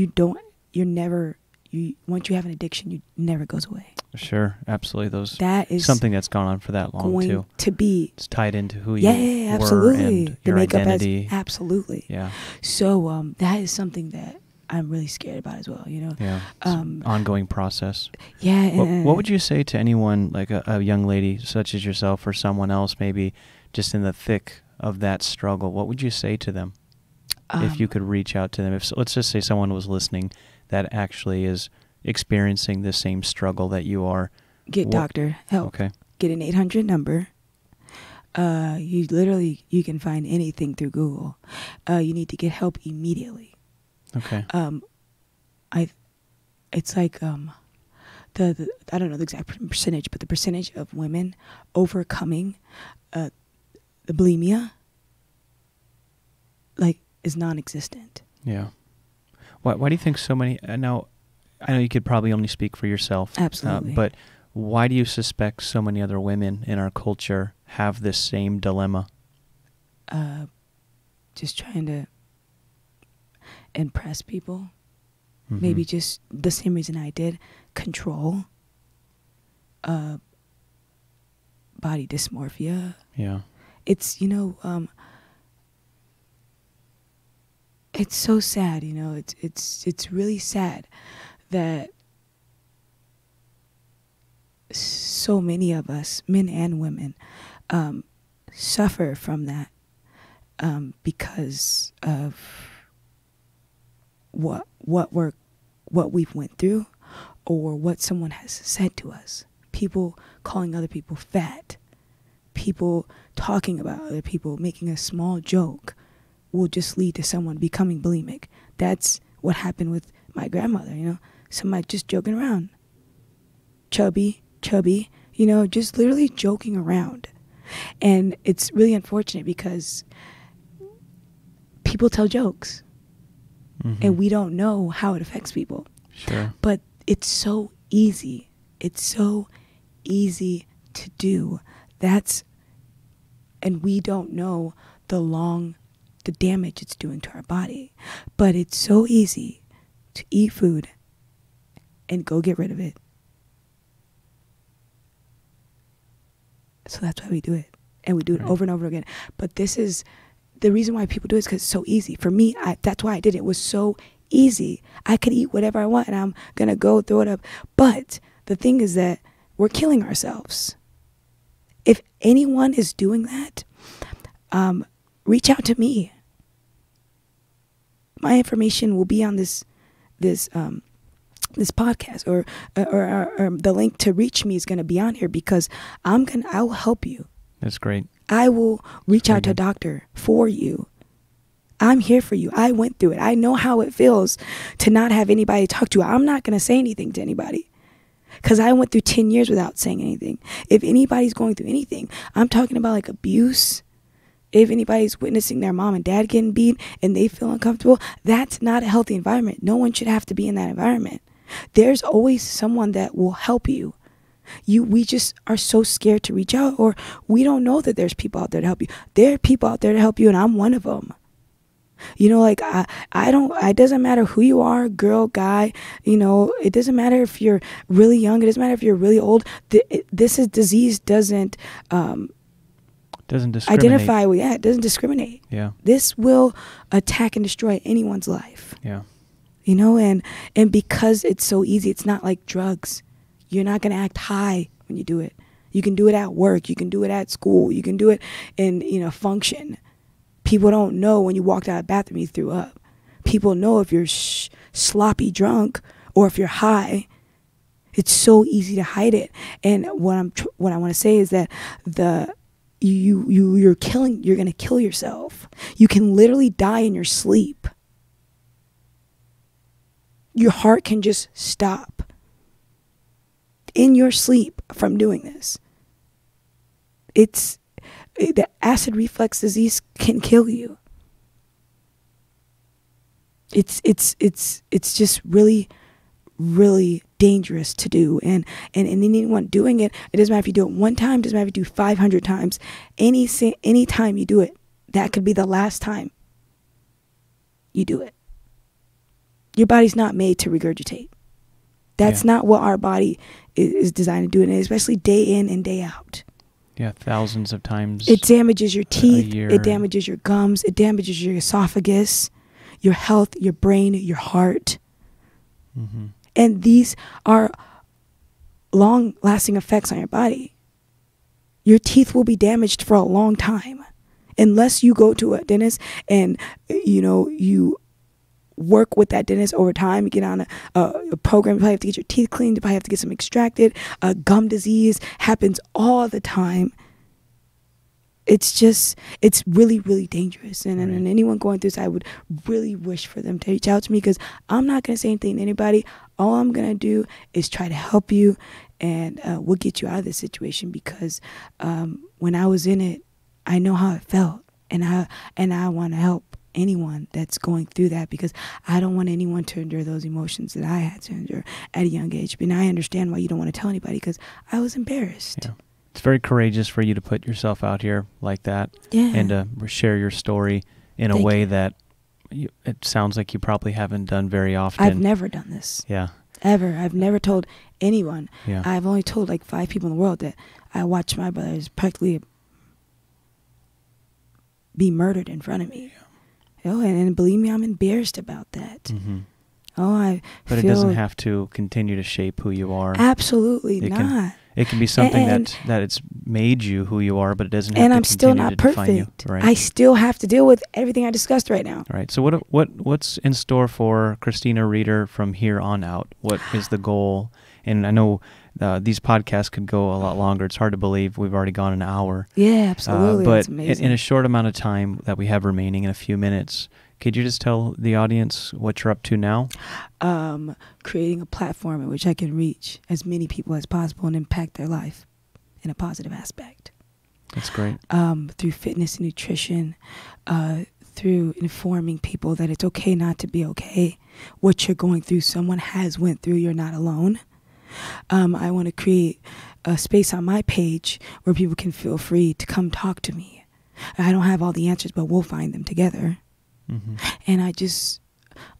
you have an addiction, you never goes away. Sure, absolutely. That is something that's gone on for that long going too. To be. It's tied into who you were absolutely. and your identity. Absolutely. Yeah. So that is something that I'm really scared about as well, you know. Yeah. Ongoing process. Yeah. What would you say to anyone, like a young lady such as yourself or someone else, maybe just in the thick of that struggle? What would you say to them if you could reach out to them? If let's just say someone was listening that actually is experiencing the same struggle that you are. Get doctor help. Okay. Get an 800 number. You can find anything through Google. You need to get help immediately. Okay. It's like the I don't know the exact percentage, but the percentage of women overcoming the bulimia like is non-existent. Yeah. Why do you think so many? Now, I know you could probably only speak for yourself. Absolutely. But why do you suspect so many other women in our culture have this same dilemma? Just trying to impress people. Maybe just the same reason I did. Control. Body dysmorphia. Yeah. It's, you know, it's so sad, you know. It's really sad that so many of us, men and women, suffer from that because of what we've went through or what someone has said to us. People calling other people fat, people talking about other people, making a small joke will just lead to someone becoming bulimic. That's what happened with my grandmother, you know. Somebody just joking around. Chubby, you know, just literally joking around. And it's really unfortunate because people tell jokes. And we don't know how it affects people. Sure. But it's so easy. It's so easy to do. And we don't know the damage it's doing to our body. But it's so easy to eat food and go get rid of it. So that's why we do it. And we do it over and over again. But this is the reason why people do it is because it's so easy. For me, that's why I did it. It was so easy. I could eat whatever I want and I'm going to go throw it up. But the thing is that we're killing ourselves. If anyone is doing that, reach out to me. My information will be on this podcast or the link to reach me is going to be on here because I will help you. That's great. I will reach out to a doctor for you. I'm here for you. I went through it. I know how it feels to not have anybody to talk to. I'm not going to say anything to anybody because I went through 10 years without saying anything. If anybody's going through anything, I'm talking about like abuse. If anybody's witnessing their mom and dad getting beat and they feel uncomfortable, that's not a healthy environment. No one should have to be in that environment. There's always someone that will help you. We just are so scared to reach out, or we don't know that there's people out there to help you. There are people out there to help you, and I'm one of them. You know, like it doesn't matter who you are, girl, guy, you know, it doesn't matter if you're really young. It doesn't matter if you're really old. This is disease doesn't discriminate. Identify with, it doesn't discriminate. Yeah. This will attack and destroy anyone's life. Yeah. You know, and because it's so easy, it's not like drugs. You're not going to act high when you do it. You can do it at work. You can do it at school. You can do it in, function. People don't know when you walked out of the bathroom you threw up. People know if you're sloppy drunk or if you're high. It's so easy to hide it. And what I want to say is that you're going to kill yourself. You can literally die in your sleep. Your heart can just stop in your sleep from doing this. The acid reflux disease can kill you. It's just really, really dangerous to do. And anyone doing it, it doesn't matter if you do it one time, it doesn't matter if you do 500 times. Any time you do it, that could be the last time you do it. Your body's not made to regurgitate. That's not what our body is designed to do, and especially day in and day out. Yeah, thousands of times. It damages your teeth. It damages your gums. It damages your esophagus, your health, your brain, your heart. Mm-hmm. And these are long-lasting effects on your body. Your teeth will be damaged for a long time unless you go to a dentist and, you work with that dentist over time. You get on a program. You probably have to get your teeth cleaned. You probably have to get some extracted. Gum disease happens all the time. It's really, really dangerous. And anyone going through this, I would really wish for them to reach out to me, because I'm not going to say anything to anybody. All I'm going to do is try to help you, and we'll get you out of this situation, because when I was in it, I know how it felt, and I want to help anyone that's going through that, because I don't want anyone to endure those emotions that I had to endure at a young age. But I understand why you don't want to tell anybody, because I was embarrassed. Yeah. It's very courageous for you to put yourself out here like that, and to share your story in a way that it sounds like you probably haven't done very often. I've never done this. Yeah. Ever. I've never told anyone. Yeah. I've only told like 5 people in the world that I watched my brothers practically be murdered in front of me. Oh, and believe me, I'm embarrassed about that. Mm-hmm. But it doesn't have to continue to shape who you are. Absolutely not. It can be something that it's made you who you are, but it doesn't have and to I'm still continue not to define you. perfect. Right? I still have to deal with everything I discussed right now. Right. So what's in store for Christina Reeder from here on out? What is the goal? And I know these podcasts could go a lot longer. It's hard to believe we've already gone an hour. Yeah, absolutely. But that's amazing. in a short amount of time that we have remaining, in a few minutes, could you just tell the audience what you're up to now? Creating a platform in which I can reach as many people as possible and impact their life in a positive aspect. That's great. Through fitness and nutrition, through informing people that it's okay not to be okay. What you're going through, someone has went through. You're not alone. I want to create a space on my page where people can feel free to come talk to me. I don't have all the answers, but we'll find them together. Mm-hmm. And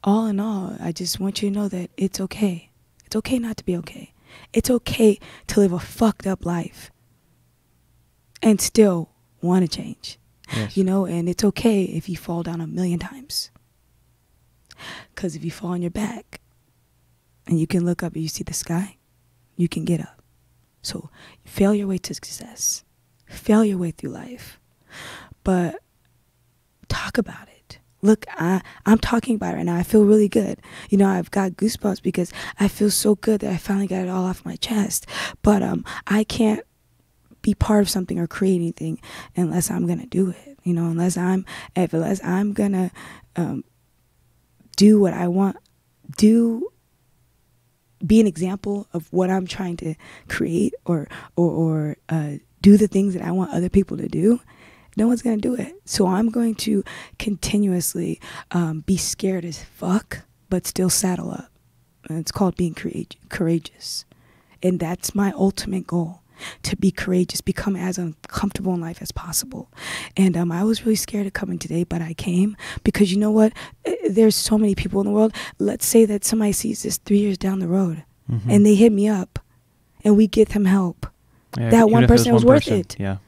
all in all, I just want you to know that it's okay. It's okay not to be okay. It's okay to live a fucked up life and still want to change. Yes. And it's okay if you fall down 1,000,000 times. Because if you fall on your back and you can look up and you see the sky, you can get up. So fail your way to success. Fail your way through life. But talk about it. Look, I'm talking about it right now. I feel really good. I've got goosebumps because I feel so good that I finally got it all off my chest. But I can't be part of something or create anything unless I'm going to do it. Unless I'm going to do what I want, be an example of what I'm trying to create or do the things that I want other people to do. No one's going to do it. So I'm going to continuously be scared as fuck, but still saddle up. And it's called being courageous. And that's my ultimate goal, to be courageous, become as uncomfortable in life as possible. And I was really scared of coming today, but I came because you know what? There's so many people in the world. Let's say that somebody sees this 3 years down the road, mm-hmm. and they hit me up and we get them help. Yeah, that one person was worth it. Yeah.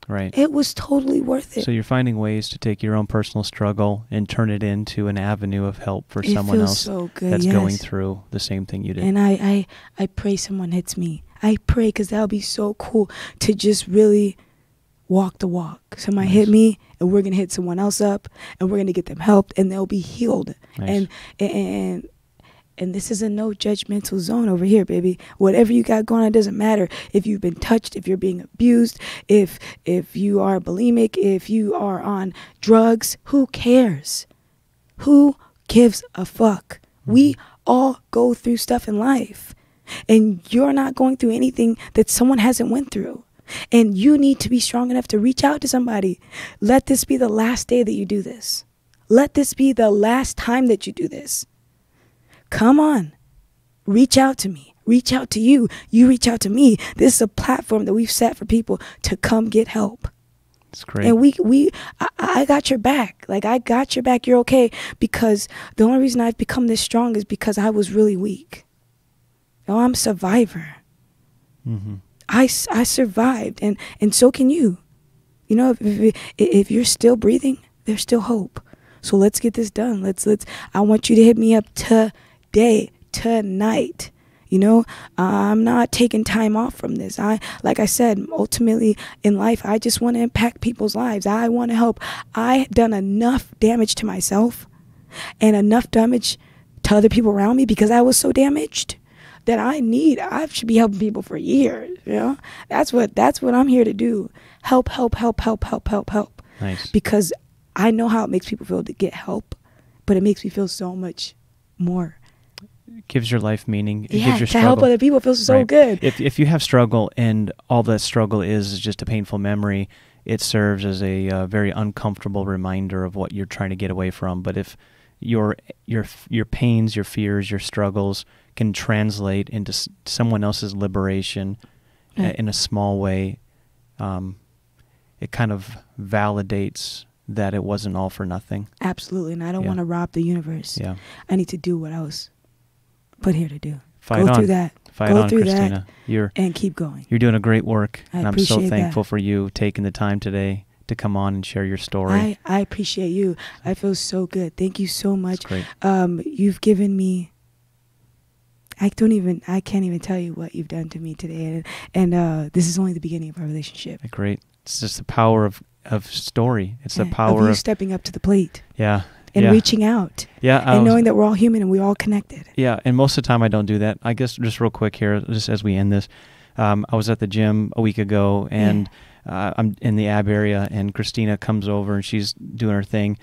Right. It was totally worth it. So you're finding ways to take your own personal struggle and turn it into an avenue of help for someone else so good, that's going through the same thing you did. And I pray someone hits me. I pray, because that would be so cool to just really walk the walk. Somebody Nice. hit me, and we're going to hit someone else up, and we're going to get them helped, and they'll be healed. Nice. And this is a no judgmental zone over here, baby. Whatever you got going on, it doesn't matter. If you've been touched, if you're being abused, if you are bulimic, if you are on drugs, who cares? Who gives a fuck? We all go through stuff in life. And you're not going through anything that someone hasn't went through. And you need to be strong enough to reach out to somebody. Let this be the last day that you do this. Let this be the last time that you do this. Come on. Reach out to me. Reach out to you. You reach out to me. This is a platform that we've set for people to come get help. It's great. And I got your back. Like, I got your back. You're okay. Because the only reason I've become this strong is because I was really weak. Oh, I'm a survivor. Mm-hmm. I survived, and so can you. You know, if you're still breathing, there's still hope. So let's get this done. I want you to hit me up today, tonight. You know, I'm not taking time off from this. Like I said, ultimately in life, I just want to impact people's lives. I want to help. I've done enough damage to myself and enough damage to other people around me because I was so damaged that I should be helping people for years. You know, that's what I'm here to do. Help. Nice. Because I know how it makes people feel to get help, but it makes me feel so much more. It gives your life meaning. It Yeah, gives your to struggle. help other people feels so Right. good. If you have struggle and all that struggle is just a painful memory, it serves as a very uncomfortable reminder of what you're trying to get away from. But if your pains, your fears, your struggles can translate into someone else's liberation in a small way, it kind of validates that it wasn't all for nothing. Absolutely, and I don't want to rob the universe. Yeah. I need to do what I was put here to do. Fight Go on. through that. Fight Go on, through Christina. that and keep going. You're doing a great work, I and I'm so appreciate thankful that. for you taking the time today to come on and share your story. I appreciate you. I feel so good. Thank you so much. It's great. You've given me. I can't even tell you what you've done to me today, and this is only the beginning of our relationship. Great. It's just the power of story. It's the Of power you of stepping up to the plate yeah. and yeah. reaching out. Yeah. And knowing that we're all human and we're all connected. Yeah, and most of the time I don't do that. I guess just real quick here, just as we end this, I was at the gym a week ago, and I'm in the ab area, and Christina comes over, and she's doing her thing,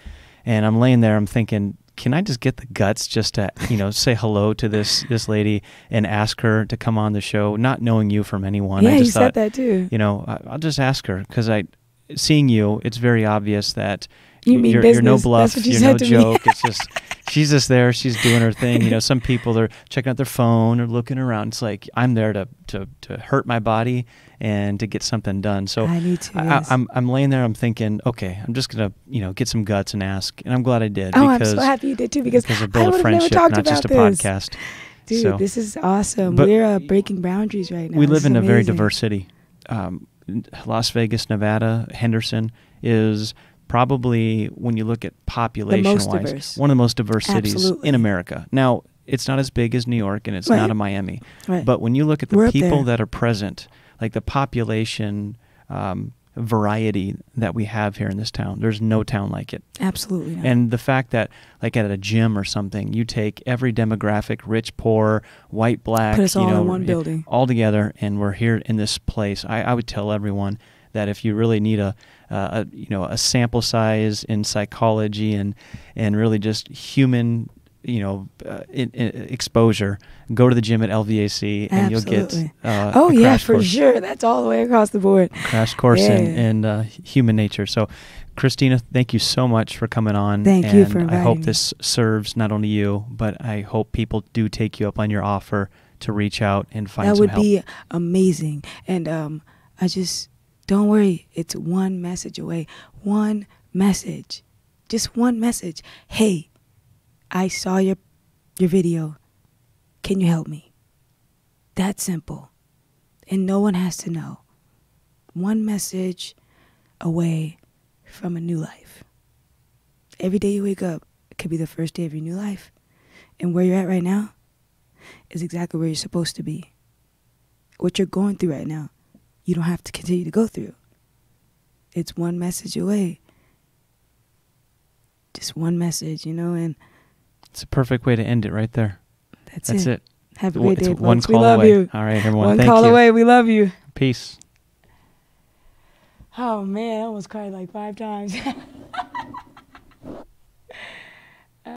and I'm laying there, I'm thinking, can I just get the guts just to, say hello to this lady and ask her to come on the show, not knowing you from anyone. Yeah, I just you said that too. I'll just ask her, because seeing you, it's very obvious that You mean you're no business. bluff, That's what you you're said no to me. joke. It's just, she's just there, she's doing her thing. Some people are checking out their phone or looking around. It's like, I'm there to hurt my body and to get something done. So I need to. Yes. I'm laying there, I'm thinking, okay, I'm just gonna get some guts and ask, and I'm glad I did. Oh, because, I'm so happy you did too, because a I build would a have never friendship, talked not about just a this. podcast. Dude, So- this is awesome. But- We're breaking boundaries right now. We This live is in a very amazing. diverse city. Las Vegas, Nevada, Henderson is probably, when you look at population-wise, diverse. one of the most diverse cities Absolutely. in America. Now, it's not as big as New York, and it's Right. not a Miami. Right. But when you look at We're the up people there. that are present, like the population variety that we have here in this town, there's no town like it. Absolutely not. And the fact that, like at a gym or something, you take every demographic, rich, poor, white, black, Put us all in one building. all together, and we're here in this place. I would tell everyone that if you really need a sample size in psychology and really just human exposure, go to the gym at LVAC, and you'll get Absolutely. a yeah, crash for course. sure. That's all the way across the board. Crash course Yeah. in human nature. So, Christina, thank you so much for coming on. Thank you and for I inviting hope me. this serves not only you, but I hope people do take you up on your offer to reach out and find That some would help. be amazing. And I just, don't worry. It's one message away. One message. Just one message. Hey, I saw your video. Can you help me? That simple. And no one has to know. One message away from a new life. Every day you wake up, it could be the first day of your new life. And where you're at right now is exactly where you're supposed to be. what you're going through right now, you don't have to continue to go through. It's one message away. Just one message, and it's a perfect way to end it right there. That's it. it. Have a great day, It's one folks. We call love away. you. All right, everyone. One Thank call you. away. We love you. Peace. Oh, man, I almost cried like 5 times.